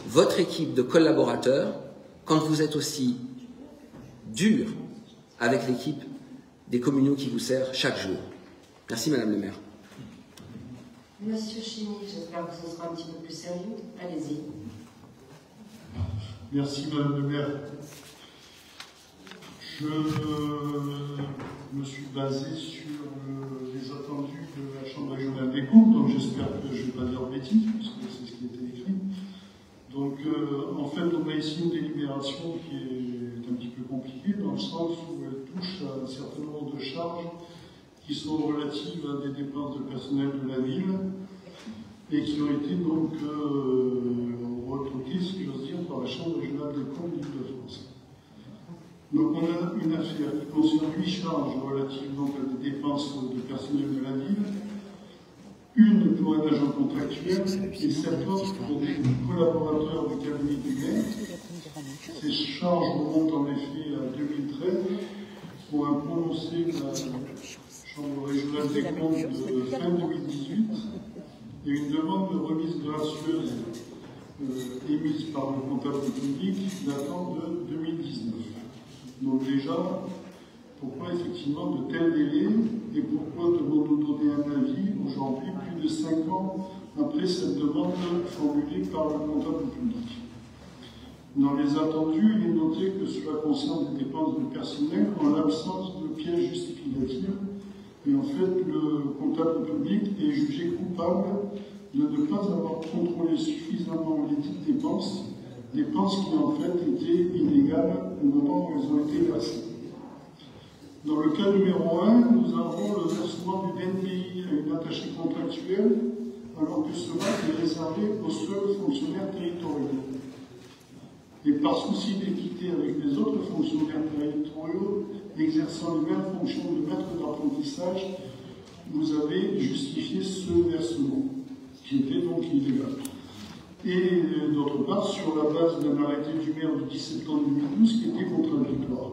votre équipe de collaborateurs quand vous êtes aussi dur avec l'équipe des communaux qui vous sert chaque jour? Merci, Madame le maire. Monsieur Chigny, j'espère que ce sera un petit peu plus sérieux. Allez-y. Merci, Madame le maire. Je me suis basé sur les attendus de la Chambre régionale des comptes, donc j'espère que je ne vais pas dire bêtises, parce que c'est ce qui était écrit. Donc, en fait, on a ici une délibération qui est un petit peu compliquée, dans le sens où elle touche à un certain nombre de charges qui sont relatives à des dépenses de personnel de la ville et qui ont été donc retoquées, si j'ose dire, par la Chambre régionale des comptes d'Île-de-France. Donc on a une affaire qui concerne 8 charges relatives donc à des dépenses de personnel de la ville, une pour un agent contractuel et 7 autres pour des collaborateurs du cabinet du maire. Ces charges remontent en effet à 2013 pour un prononcé de la Chambre régionale des comptes de fin 2018 et une demande de remise gracieuse émise par le comptable public datant de 2019. Donc déjà, pourquoi effectivement de tels délais et pourquoi devons-nous donner un avis aujourd'hui, plus de 5 ans après cette demande formulée par le comptable public? Dans les attendus, il est noté que cela concerne des dépenses de personnel en l'absence de pièces justificatives. Et en fait, le comptable public est jugé coupable de ne pas avoir contrôlé suffisamment les dites dépenses qui en fait étaient illégales au moment où elles ont été versées. Dans le cas numéro 1, nous avons le versement du DNPI à une attachée contractuelle, alors que cela est réservé aux seuls fonctionnaires territoriaux. Et par souci d'équité avec les autres fonctionnaires territoriaux exerçant les mêmes fonctions de maître d'apprentissage, vous avez justifié ce versement, qui était donc illégal. Et d'autre part, sur la base d'un arrêté du maire du 10 septembre 2012 qui était contradictoire.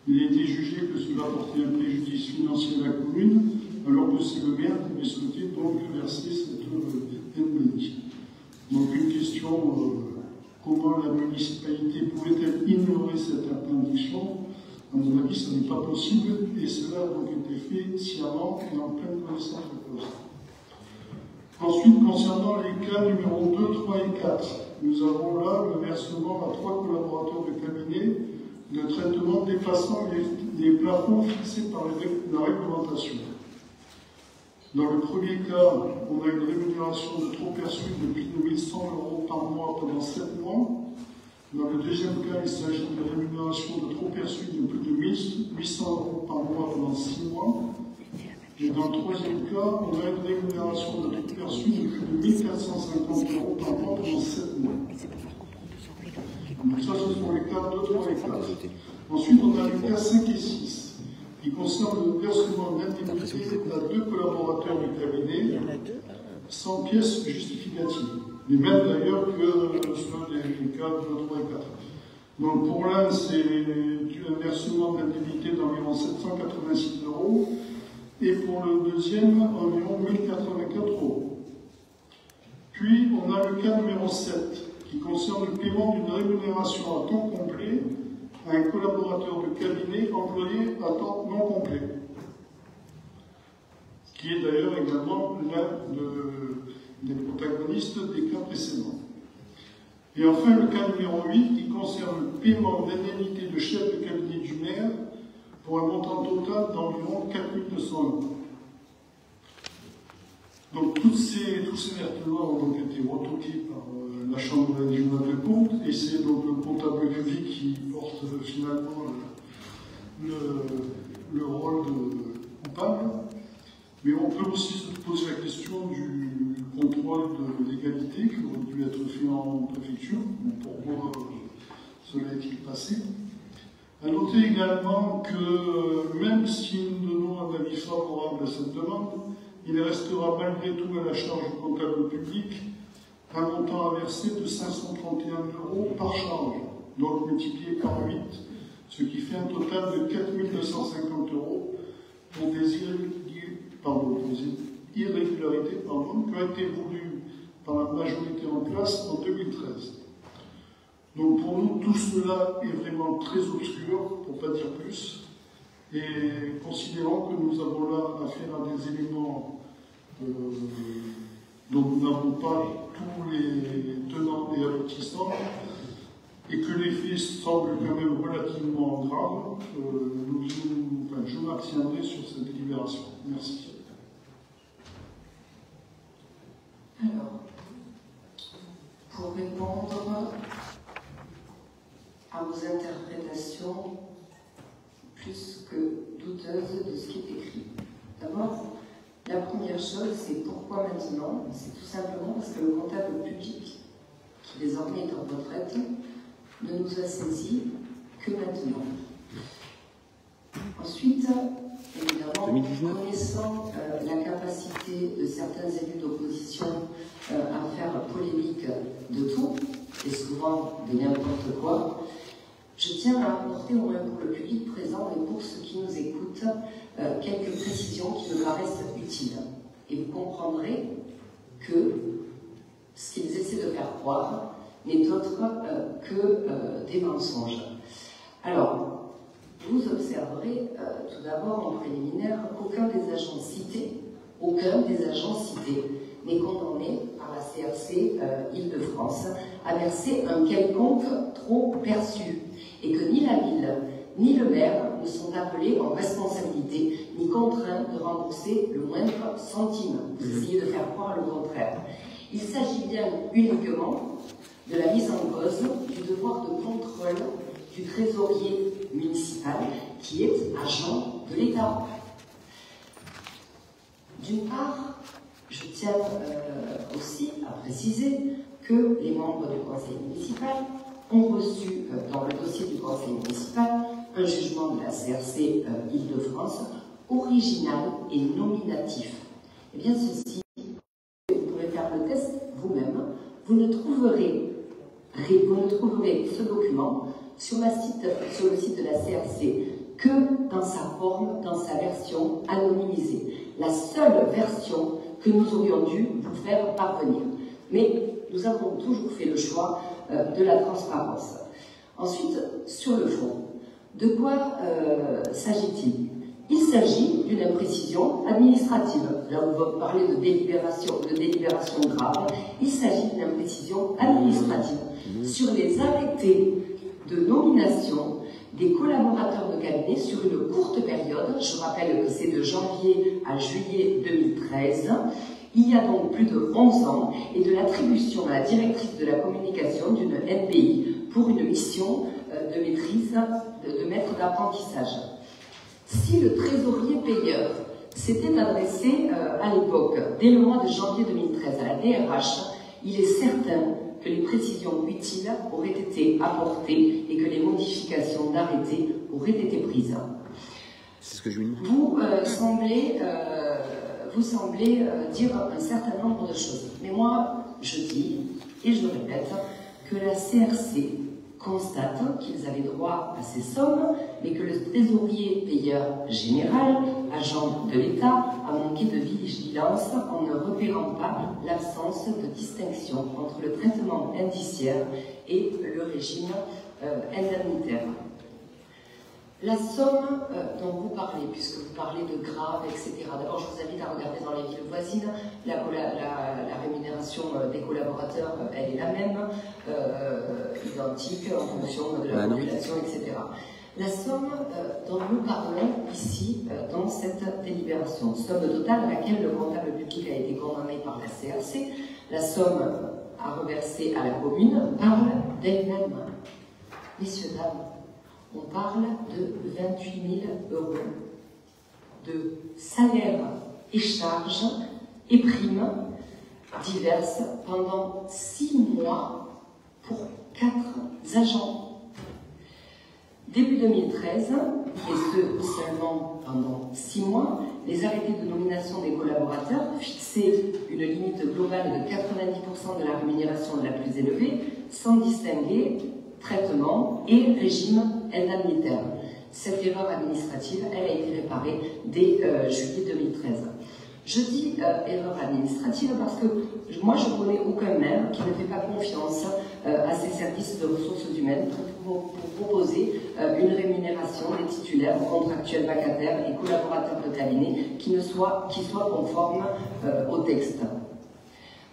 Il a été jugé que cela portait un préjudice financier à la commune, alors que c'est le maire qui avait souhaité donc verser cette indemnité. Donc une question, comment la municipalité pouvait-elle ignorer cette interdiction? À mon avis, ce n'est pas possible, et cela a donc été fait sciemment et en pleine connaissance de cause. Ensuite, concernant les cas numéros 2, 3 et 4, nous avons là le versement à 3 collaborateurs de cabinet de traitement dépassant les plafonds fixés par la réglementation. Dans le premier cas, on a une rémunération de trop perçue de plus de 1 100 € par mois pendant 7 mois. Dans le deuxième cas, il s'agit de rémunération de trop perçue de plus de 800 € par mois pendant 6 mois. Et dans le troisième cas, on a une rémunération de trop perçue de plus de 1 450 € par mois pendant 7 mois. Donc ça, ce sont les cas 2, 3 et 4. Ensuite, on a les cas 5 et 6, qui concernent le versement d'indemnité à 2 collaborateurs du cabinet, sans pièce justificative. Les mêmes d'ailleurs que ceux des cas 2, 3 et 4. Donc pour l'un, c'est un versement d'indemnité d'environ 786 €, et pour le deuxième, environ 1084 €. Puis, on a le cas numéro 7, qui concerne le paiement d'une rémunération à temps complet à un collaborateur de cabinet employé à temps non complet, qui est d'ailleurs également l'un des protagonistes des cas précédents. Et enfin, le cas numéro 8, qui concerne le paiement d'indemnité de chef de cabinet du maire pour un montant total d'environ 4 200 €. Donc tous ces versements ont donc été retoqués par la Chambre régionale de comptes, et c'est donc le comptable public qui porte finalement le rôle de coupable. Mais on peut aussi se poser la question du contrôle de légalité qui aurait dû être fait en préfecture. Pourquoi cela est-il passé? À noter également que même si nous donnons un avis favorable à cette demande, il restera malgré tout à la charge du comptable public un montant à verser de 531 € par charge, donc multiplié par 8, ce qui fait un total de 4 250 € pour des irrégularités qui ont été voulues par la majorité en place en 2013. Donc pour nous, tout cela est vraiment très obscur, pour ne pas dire plus, et considérant que nous avons là affaire à des éléments dont nous n'avons pas tous les tenants et aboutissants, et que les faits semblent quand même relativement graves, je m'abstiendrai sur cette délibération. Merci. Alors, pour répondre à vos interprétations plus que douteuses de ce qui est écrit. D'abord, la première chose, c'est pourquoi maintenant? C'est tout simplement parce que le comptable public, qui désormais est en retraite, ne nous a saisis que maintenant. Ensuite, évidemment, 2019. connaissant la capacité de certains élus d'opposition à faire polémique de tout, et souvent de n'importe quoi, je tiens à apporter, au moins pour le public présent et pour ceux qui nous écoutent, quelques précisions qui me paraissent utiles. Et vous comprendrez que ce qu'ils essaient de faire croire n'est autre que des mensonges. Alors, vous observerez tout d'abord en préliminaire qu'aucun des agents cités n'est condamné par la CRC Île-de-France à verser un quelconque trop perçu et que ni la ville ni le maire ne sont appelés en responsabilité ni contraints de rembourser le moindre centime. Vous essayez de faire croire le contraire. Il s'agit bien uniquement de la mise en cause du devoir de contrôle du trésorier municipal qui est agent de l'État. D'une part, je tiens aussi à préciser que les membres du conseil municipal ont reçu dans le dossier du conseil municipal un jugement de la CRC Île-de-France original et nominatif. Eh bien ceci, vous pourrez faire le test vous-même, vous ne trouverez ce document sur le site de la CRC que dans sa forme, dans sa version anonymisée. La seule version que nous aurions dû vous faire parvenir. Mais nous avons toujours fait le choix de la transparence. Ensuite, sur le fond, de quoi s'agit-il? Il s'agit d'une imprécision administrative. Là où vous parlez de délibération grave, il s'agit d'une imprécision administrative sur les arrêtés de nomination des collaborateurs de cabinet sur une courte période. Je rappelle que c'est de janvier à juillet 2013. Il y a donc plus de 11 ans, et de l'attribution à la directrice de la communication d'une NPI pour une mission de maîtrise, de maître d'apprentissage. Si le trésorier payeur s'était adressé à l'époque, dès le mois de janvier 2013, à la DRH, il est certain que les précisions utiles auraient été apportées et que les modifications d'arrêté auraient été prises. C'est ce que je lui demande. Vous semblez dire un certain nombre de choses. Mais moi, je dis, et je répète, que la CRC constate qu'ils avaient droit à ces sommes, mais que le trésorier payeur général, agent de l'État, a manqué de vigilance en ne repérant pas l'absence de distinction entre le traitement indiciaire et le régime indemnitaire. La somme dont vous parlez, puisque vous parlez de grave, etc. D'abord, je vous invite à regarder dans les villes voisines. La rémunération des collaborateurs, elle est la même, identique en fonction de la population, etc. La somme dont nous parlons ici, dans cette délibération, somme totale à laquelle le comptable public a été condamné par la CRC, la somme à reverser à la commune parle d'elle-même. Messieurs, dames, on parle de 28 000 € de salaires et charges et primes diverses pendant 6 mois pour 4 agents. Début 2013, et ce seulement pendant 6 mois, les arrêtés de nomination des collaborateurs fixaient une limite globale de 90% de la rémunération la plus élevée, sans distinguer traitement et régime indemnitaire. Cette erreur administrative, elle a été réparée dès juillet 2013. Je dis erreur administrative parce que moi je ne connais aucun maire qui ne fait pas confiance à ses services de ressources humaines pour proposer une rémunération des titulaires, contractuels vacataires et collaborateurs de cabinet qui soit conforme au texte.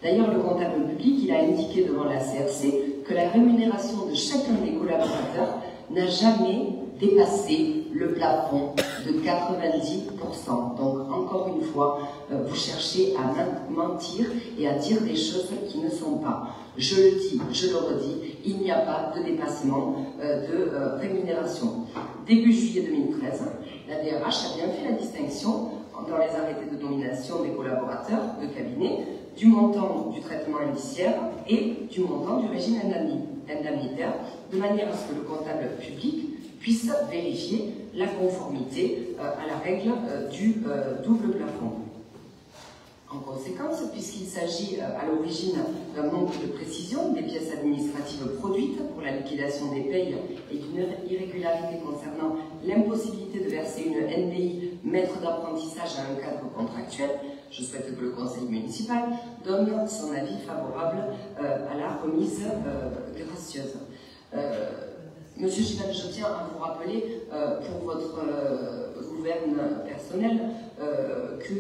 D'ailleurs, le comptable public, il a indiqué devant la CRC que la rémunération de chacun des collaborateurs n'a jamais dépassé le plafond de 90%. Donc, encore une fois, vous cherchez à mentir et à dire des choses qui ne sont pas. Je le dis, je le redis, il n'y a pas de dépassement de rémunération. Début juillet 2013, la DRH a bien fait la distinction dans les arrêtés de nomination des collaborateurs de cabinet du montant du traitement indiciaire et du montant du régime indemnitaire, de manière à ce que le comptable public puisse vérifier la conformité à la règle du double plafond. En conséquence, puisqu'il s'agit à l'origine d'un manque de précision des pièces administratives produites pour la liquidation des payes et d'une irrégularité concernant l'impossibilité de verser une NPI maître d'apprentissage à un cadre contractuel, je souhaite que le conseil municipal donne son avis favorable à la remise gracieuse. Monsieur Gival, je tiens à vous rappeler pour votre gouverne personnel que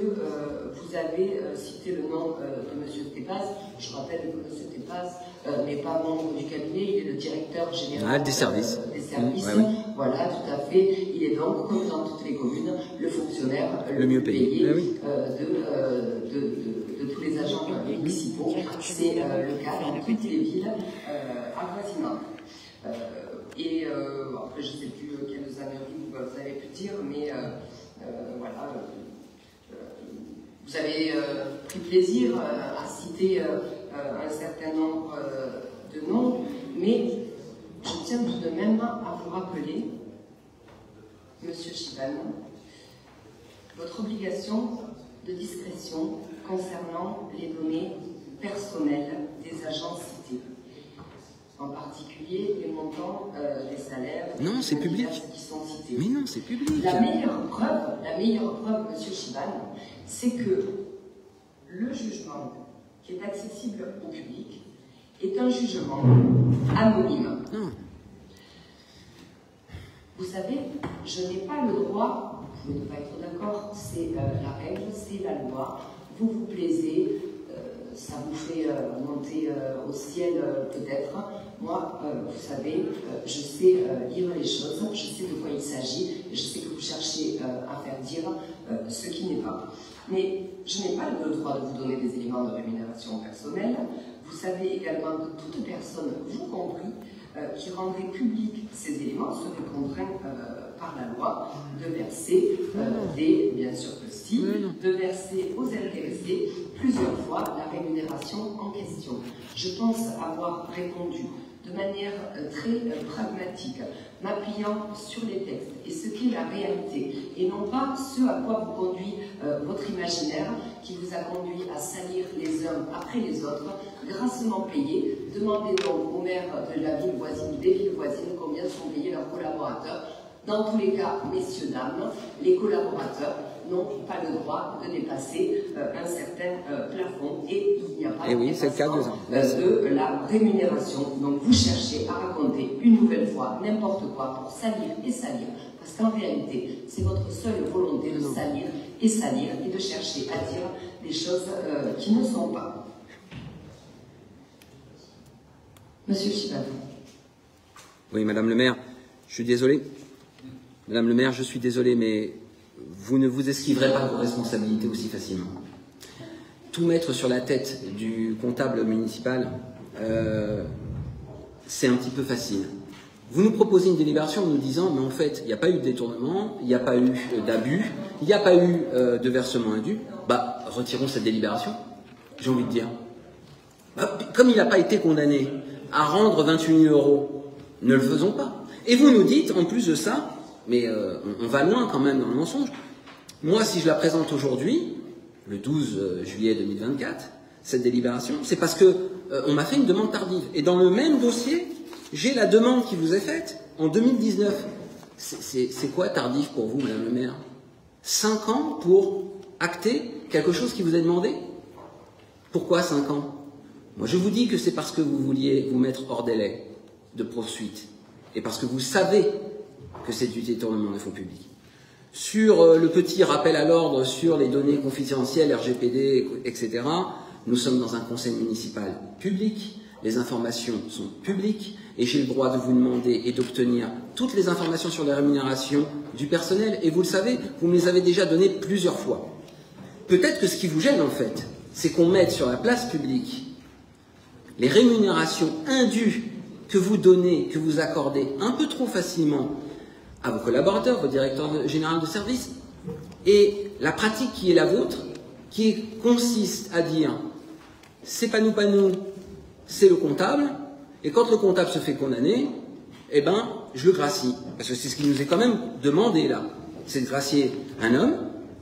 vous avez cité le nom de Monsieur Stépaz. Je rappelle que Monsieur Stépaz n'est pas membre du cabinet, il est le directeur général des services. Ouais. Voilà, tout à fait. Il est donc, comme dans toutes les communes, le fonctionnaire le mieux payé de tous les agents municipaux. C'est le cas dans toutes les villes avoisinantes. Après, je ne sais plus quelles âneries vous avez pu dire, mais voilà, vous avez pris plaisir à citer un certain nombre de noms, mais je tiens tout de même à vous rappeler, Monsieur Chiban, votre obligation de discrétion concernant les données personnelles des agents cités. En particulier les montants des salaires non, c'est public. Qui sont cités. Mais non, c'est public. La meilleure preuve, Monsieur Chiban, c'est que le jugement qui est accessible au public est un jugement anonyme. Non. Vous savez, je n'ai pas le droit, vous pouvez ne pas être d'accord, c'est la règle, c'est la loi, vous vous plaisez, ça vous fait monter au ciel peut-être. Moi, vous savez, je sais lire les choses, je sais de quoi il s'agit, je sais que vous cherchez à faire dire ce qui n'est pas. Mais je n'ai pas le droit de vous donner des éléments de rémunération personnelle. Vous savez également que toute personne, vous compris, qui rendrait public ces éléments serait contraint par la loi de verser bien sûr que si, de verser aux intéressés plusieurs fois la rémunération en question. Je pense avoir répondu de manière très pragmatique, m'appuyant sur les textes et ce qu'est la réalité, et non pas ce à quoi vous conduit votre imaginaire, qui vous a conduit à salir les uns après les autres, grassement payés. Demandez donc aux maires de la ville voisine, des villes voisines, combien sont payés leurs collaborateurs. Dans tous les cas, messieurs, dames, les collaborateurs n'ont pas le droit de dépasser un certain plafond, et il n'y a pas de la rémunération. Donc vous cherchez à raconter une nouvelle fois n'importe quoi pour salir et salir, parce qu'en réalité, c'est votre seule volonté de salir et de chercher à dire des choses qui ne sont pas. Monsieur Chiban. Oui, Madame le maire, je suis désolé. Madame le maire, je suis désolé, mais vous ne vous esquiverez pas de vos responsabilités aussi facilement. Tout mettre sur la tête du comptable municipal, c'est un petit peu facile. Vous nous proposez une délibération en nous disant, mais en fait, il n'y a pas eu de détournement, il n'y a pas eu d'abus, il n'y a pas eu de versement indu. Bah, retirons cette délibération, j'ai envie de dire. Bah, comme il n'a pas été condamné à rendre 28 000 €, ne le faisons pas. Et vous nous dites, en plus de ça, mais on va loin quand même dans le mensonge. Moi, si je la présente aujourd'hui, le 12 juillet 2024, cette délibération, c'est parce que on m'a fait une demande tardive. Et dans le même dossier, j'ai la demande qui vous est faite en 2019. C'est quoi tardif pour vous, Madame le maire? 5 ans pour acter quelque chose qui vous est demandé? Pourquoi 5 ans? Moi, je vous dis que c'est parce que vous vouliez vous mettre hors délai de poursuite. Et parce que vous savez que c'est du détournement des fonds publics. Sur le petit rappel à l'ordre sur les données confidentielles, RGPD, etc., nous sommes dans un conseil municipal public, les informations sont publiques, et j'ai le droit de vous demander et d'obtenir toutes les informations sur les rémunérations du personnel, et vous le savez, vous me les avez déjà données plusieurs fois. Peut-être que ce qui vous gêne, en fait, c'est qu'on mette sur la place publique les rémunérations indues que vous donnez, que vous accordez un peu trop facilement à vos collaborateurs, vos directeurs généraux de service, et la pratique qui est la vôtre, qui consiste à dire c'est pas nous, c'est le comptable, et quand le comptable se fait condamner, eh ben, je le gracie. Parce que c'est ce qui nous est quand même demandé là. C'est de gracier un homme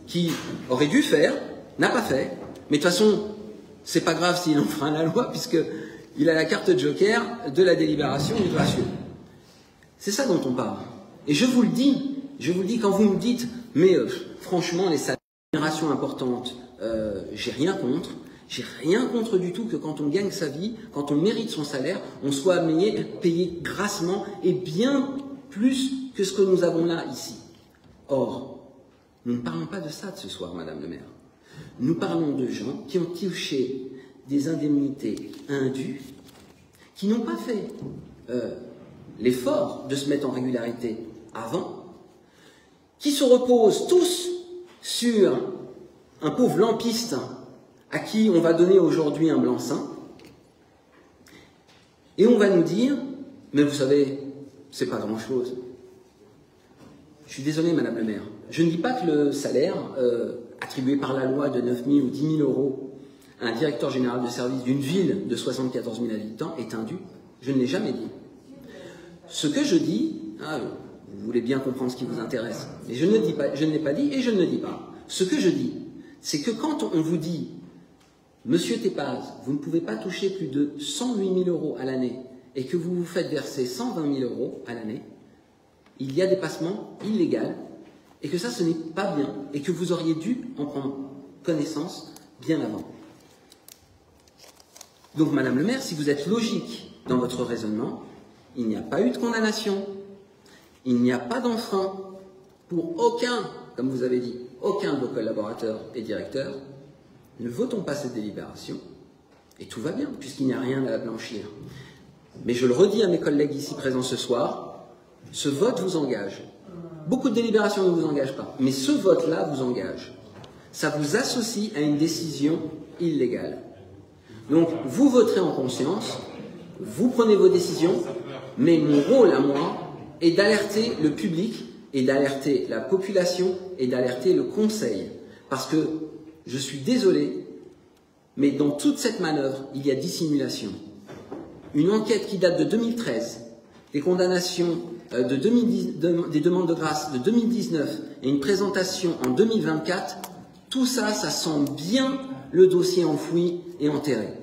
qui aurait dû faire, n'a pas fait, mais de toute façon, c'est pas grave s'il enfreint la loi, puisqu'il a la carte joker de la délibération du gracieux. C'est ça dont on parle. Et je vous le dis quand vous me dites, mais franchement, les salariés Rémunération importante, j'ai rien contre. J'ai rien contre du tout que quand on gagne sa vie, quand on mérite son salaire, on soit payé grassement et bien plus que ce que nous avons là, ici. Or, nous ne parlons pas de ça ce soir, Madame le maire. Nous parlons de gens qui ont touché des indemnités indues, qui n'ont pas fait l'effort de se mettre en régularité avant, qui se reposent tous sur un pauvre lampiste à qui on va donner aujourd'hui un blanc-seing, et on va nous dire, mais vous savez, c'est pas grand-chose. Je suis désolé, Madame le maire, je ne dis pas que le salaire attribué par la loi de 9 000 ou 10 000 euros à un directeur général de service d'une ville de 74 000 habitants est indu. Je ne l'ai jamais dit. Ce que je dis, vous voulez bien comprendre ce qui vous intéresse, mais je ne l'ai pas dit et je ne le dis pas. Ce que je dis, c'est que quand on vous dit Monsieur Tépaz, vous ne pouvez pas toucher plus de 108 000 euros à l'année et que vous vous faites verser 120 000 euros à l'année, il y a dépassement illégal et que ça, ce n'est pas bien et que vous auriez dû en prendre connaissance bien avant. Donc, Madame le maire, si vous êtes logique dans votre raisonnement, il n'y a pas eu de condamnation, il n'y a pas d'enfant pour aucun, comme vous avez dit, aucun de vos collaborateurs et directeurs. Ne votons pas cette délibération, et tout va bien, puisqu'il n'y a rien à blanchir. Mais je le redis à mes collègues ici présents ce soir, ce vote vous engage. Beaucoup de délibérations ne vous engagent pas, mais ce vote-là vous engage. Ça vous associe à une décision illégale. Donc, vous voterez en conscience, vous prenez vos décisions, mais mon rôle à moi est d'alerter le public, et d'alerter la population, et d'alerter le conseil. Parce que je suis désolé, mais dans toute cette manœuvre, il y a dissimulation. Une enquête qui date de 2013, des condamnations des demandes de grâce de 2019 et une présentation en 2024, tout ça, ça sent bien le dossier enfoui et enterré.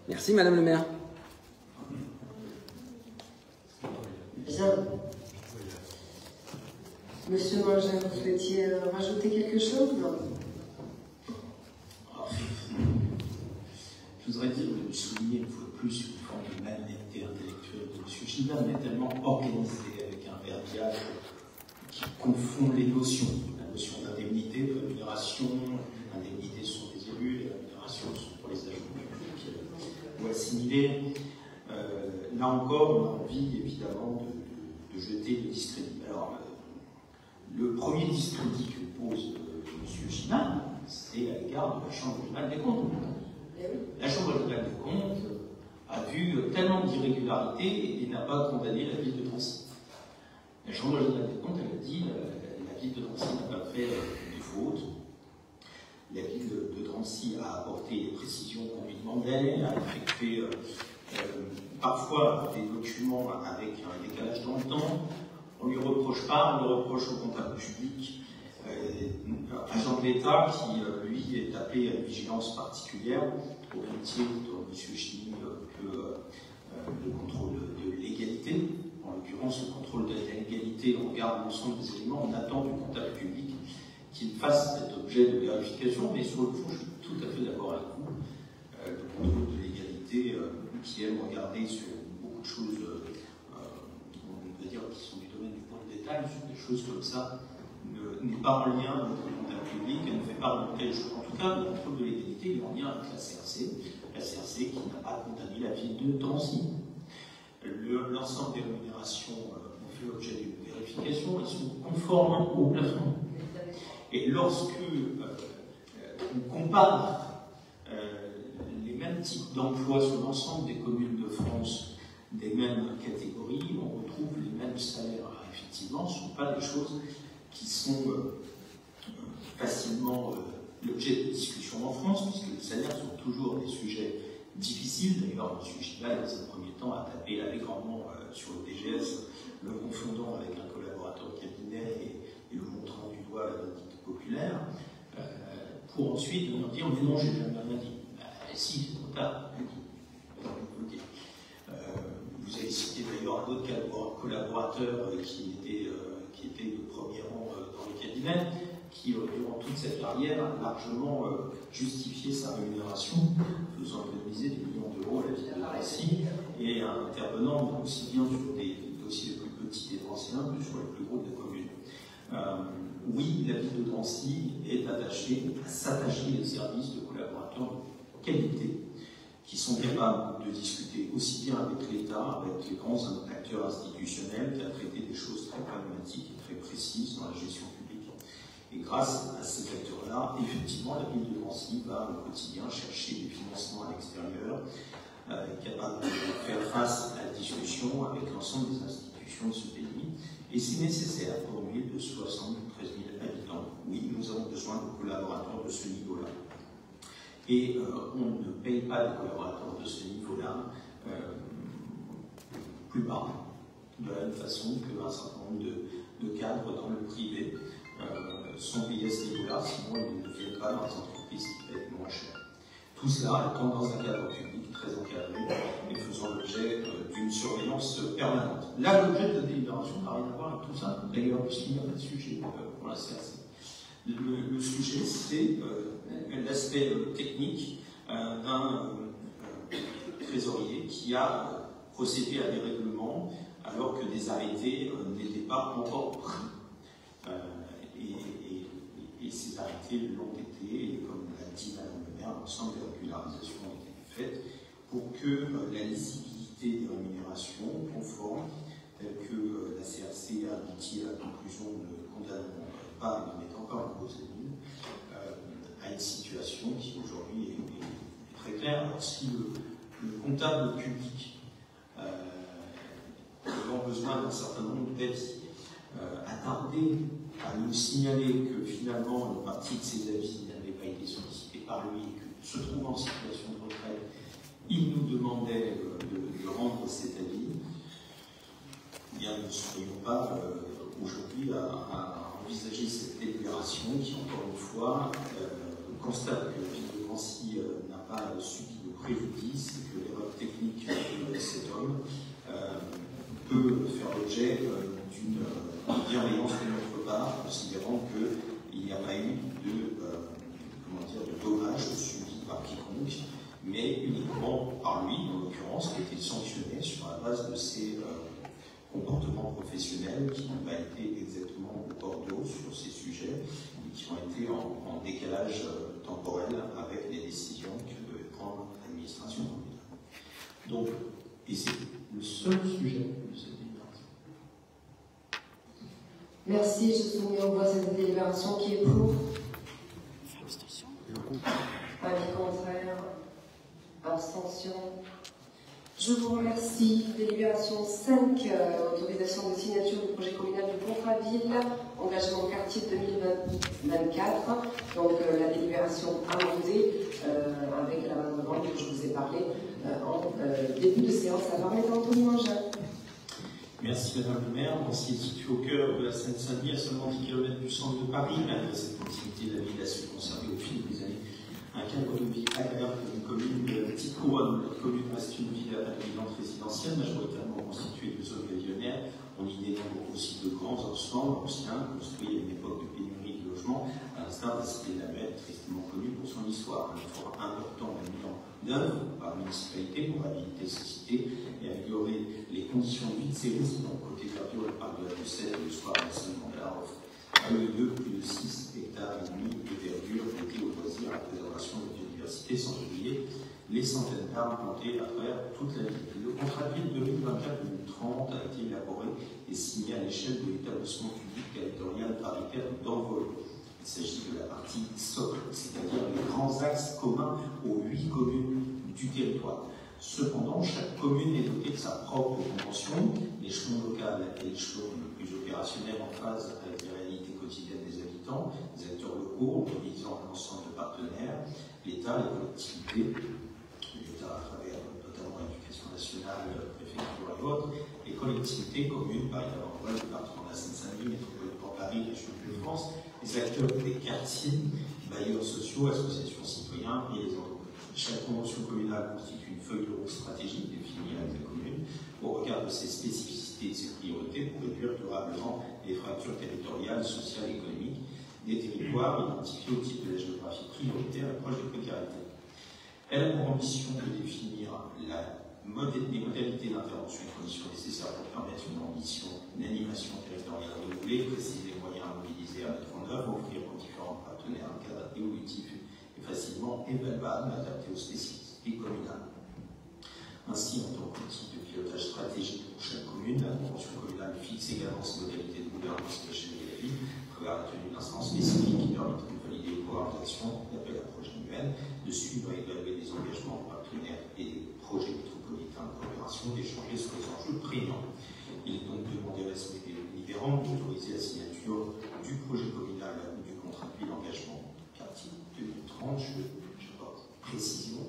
Merci, Madame le maire. Bien. Monsieur Mangin, vous souhaitiez rajouter quelque chose ? Je voudrais dire, souligner une fois de plus une forme de malhonnêteté intellectuelle de M. Gilbert, mais tellement organisée avec un verbiage qui confond les notions. La notion d'indemnité, de rémunération, l'indemnité sont des élus, les rémunérations sont pour les agents publics ou assimilés. Là encore, on a envie évidemment de jeter le discrédit. Alors, le premier discrédit que pose M. Gilbert, c'est à l'égard de la Chambre régionale des comptes. La Chambre régionale des comptes a vu tellement d'irrégularités et n'a pas condamné la ville de Drancy. La Chambre régionale des comptes, elle a dit la ville de Drancy n'a pas fait de faute. La ville de Drancy a apporté les précisions qu'on lui demandait, a effectué parfois des documents avec un décalage dans le temps. On ne lui reproche pas, on le reproche au comptable public, agent de l'État qui, lui, est appelé à une vigilance particulière, au même titre dans M. Chini que le contrôle de l'égalité. En l'occurrence, le contrôle de l'égalité, on regarde l'ensemble des éléments, on attend du comptable public qu'il fasse cet objet de vérification, mais sur le fond, je suis tout à fait d'accord avec vous. Le contrôle de l'égalité, qui aime regarder sur beaucoup de choses, on va dire, qui sont du domaine du point de détail, sur des choses comme ça, n'est pas en lien avec le comptable public, elle ne fait pas remonter les choses. En tout cas, le contrôle de l'égalité est en lien avec la CRC qui n'a pas condamné la ville de Drancy. L'ensemble des rémunérations ont fait l'objet d'une vérification, elles sont conformes au plafond. Et lorsque on compare les mêmes types d'emplois sur l'ensemble des communes de France, des mêmes catégories, on retrouve les mêmes salaires. Alors, effectivement, ce ne sont pas des choses qui sont facilement l'objet de discussion en France, puisque les salaires sont toujours des sujets difficiles. D'ailleurs, M. Gilbert, dans un premier temps, a tapé allègrement sur le DGS, le confondant avec un collaborateur de cabinet et le montrant du doigt à la vindicte populaire, pour ensuite nous dire « mais non, j'ai jamais rien dit ». Si, c'est trop tard, vous avez cité d'ailleurs un autre collaborateur qui était de premier rang dans le cabinet. qui, durant toute cette carrière, a largement justifié sa rémunération, faisant économiser des millions d'euros à la ville de Drancy, et intervenant aussi bien sur des dossiers les plus petits des Dranciens que sur les plus gros de la commune. Oui, la ville de Drancy est attachée à s'attacher des services de collaborateurs de qualité qui sont capables de discuter aussi bien avec l'État, avec les grands acteurs institutionnels, qu'à traiter des choses très pragmatiques et très précises dans la gestion publique. Et grâce à ces acteurs-là, effectivement, la ville de Drancy va au quotidien chercher des financements à l'extérieur, capable de faire face à la discussion avec l'ensemble des institutions de ce pays. Et c'est nécessaire pour une ville de 73 000 habitants. Oui, nous avons besoin de collaborateurs de ce niveau-là. Et on ne paye pas les collaborateurs de ce niveau-là plus bas, de la même façon qu'un certain nombre de cadres dans le privé sont payés à ce niveau-là, sinon ils ne viennent pas dans les entreprises qui payent moins cher. Tout cela étant dans un cadre public très encadré et faisant l'objet d'une surveillance permanente. Là, l'objet de la délibération n'a rien à voir avec tout ça, d'ailleurs, puisqu'il n'y a pas de sujet pour la CRC. Le sujet, c'est l'aspect technique d'un trésorier qui a procédé à des règlements alors que des arrêtés n'étaient pas encore pris. Et ces arrêtés l'ont été, et comme l'a dit Madame le maire, l'ensemble des régularisations ont été faites pour que la lisibilité des rémunérations conformes, telles que la CRC a abouti à la conclusion ne condamneront pas et ne mettant pas en cause les mines, à une situation qui aujourd'hui est très claire. Alors si le comptable public ayant besoin d'un certain nombre d'avis a tardé à nous signaler que finalement une partie de ses avis n'avait pas été sollicitée par lui et que se trouvant en situation de retraite, il nous demandait de rendre cet avis, eh bien nous ne serions pas aujourd'hui à envisager cette délibération qui, encore une fois, constate que la ville de Drancy n'a pas subi de préjudice et que l'erreur technique de cet homme peut faire l'objet d'une bienveillance de notre part, considérant qu'il n'y a pas eu de dommages subis par quiconque, mais uniquement par lui, en l'occurrence, qui a été sanctionné sur la base de ses comportements professionnels qui n'ont pas été exactement au cordeau sur ces sujets et qui ont été en décalage temporel avec les décisions que devait prendre l'administration communale. Donc, et c'est le seul sujet de cette délibération. Merci, je soumets au voie cette délibération qui est pour. Avis contraire. Abstention. Je vous remercie. Délibération 5, autorisation de signature du projet communal du contrat ville, engagement au quartier 2024. Donc la délibération amendée avec l'amendement que je vous ai parlé en début de séance. La parole est à Anthony Mangin. Merci Madame le maire. Drancy est situé au cœur de la Seine-Saint-Denis, à seulement 10 km du centre de Paris. Malgré cette proximité, la ville a su conserver au fil des années un cadre de vie agréable pour une commune de la petite couronne. La commune reste une ville à vivante résidentielle, majoritairement constituée de zones pavillonnaires. On y dénombre aussi de grands ensembles anciens, construits à une époque de pénurie de logements, à l'instar de la cité de la Muette, tristement connue pour son histoire. Un effort important est mis en œuvre par la municipalité pour réhabiliter ces cités et améliorer les conditions de vie de ces résidents. Côté verdure, le parc de la Lucette et le soir de la Saint-Mandela offre à eux deux plus de 6 hectares et demi de verdure dédiés au loisir, à la préservation de la biodiversité, sans oublier les centaines d'arbres plantés à travers toute la ville. Le contrat de ville 2024-2030 a été élaboré et signé à l'échelle de l'établissement public territorial paritaire d'Envol. Il s'agit de la partie socle, c'est-à-dire les grands axes communs aux 8 communes du territoire. Cependant, chaque commune est dotée de sa propre convention, l'échelon local et l'échelon le plus opérationnel en phase avec les réalités quotidiennes des habitants, des acteurs locaux, en mobilisant un ensemble de partenaires, l'État, les collectivités, l'État à travers notamment l'éducation nationale, la préfecture et autres, les collectivités, communes, Paris Avantage, le département de la Seine-Saint-Denis, métropole de Paris, région de France, les acteurs des quartiers, bailleurs sociaux, associations citoyens et les entreprises. Chaque convention communale constitue une feuille de route stratégique définie avec la commune au regard de ses spécificités et de ses priorités pour réduire durablement les fractures territoriales, sociales et économiques des territoires identifiés au titre de la géographie prioritaire et proche des précarités. Elle a pour ambition de définir les modalités d'intervention et conditions nécessaires pour permettre une animation territoriale renouvelée, préciser les moyens à mobiliser à mettre en œuvre, offrir aux différents partenaires un cadre évolutif et facilement évaluable, adapté aux spécificités communales. Ainsi, en tant qu'outil de pilotage stratégique pour chaque commune, la convention communale fixe également ses modalités de gouvernance de l'échelle de la ville, à travers la tenue d'instances spécifiques qui permettent de valider les programmes d'action, d'appel à projet annuel, de suivre et évaluer les engagements partenaires et des projets métropolitains de coopération, d'échanger sur les enjeux prégnants. Il est donc demandé à l'Assemblée délibérante d'autoriser la signature du projet communal ou du contrat de d'engagement quartier 2030, je porte précision.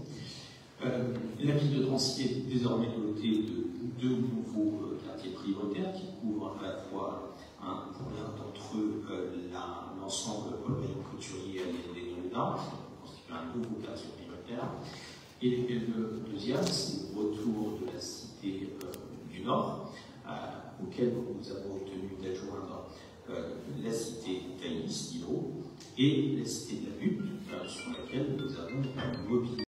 La ville de Drancy est désormais dotée de 2 nouveaux quartiers prioritaires qui couvrent à la fois, pour l'un d'entre eux, l'ensemble Paul-Vaillant Couturier et les Nolédins, qui constitue un nouveau quartier prioritaire. Et le deuxième, c'est le retour de la cité du Nord, auquel nous avons obtenu d'adjoindre la cité Taillis, Dilo, et la cité de la Butte, sur laquelle nous avons mobilisé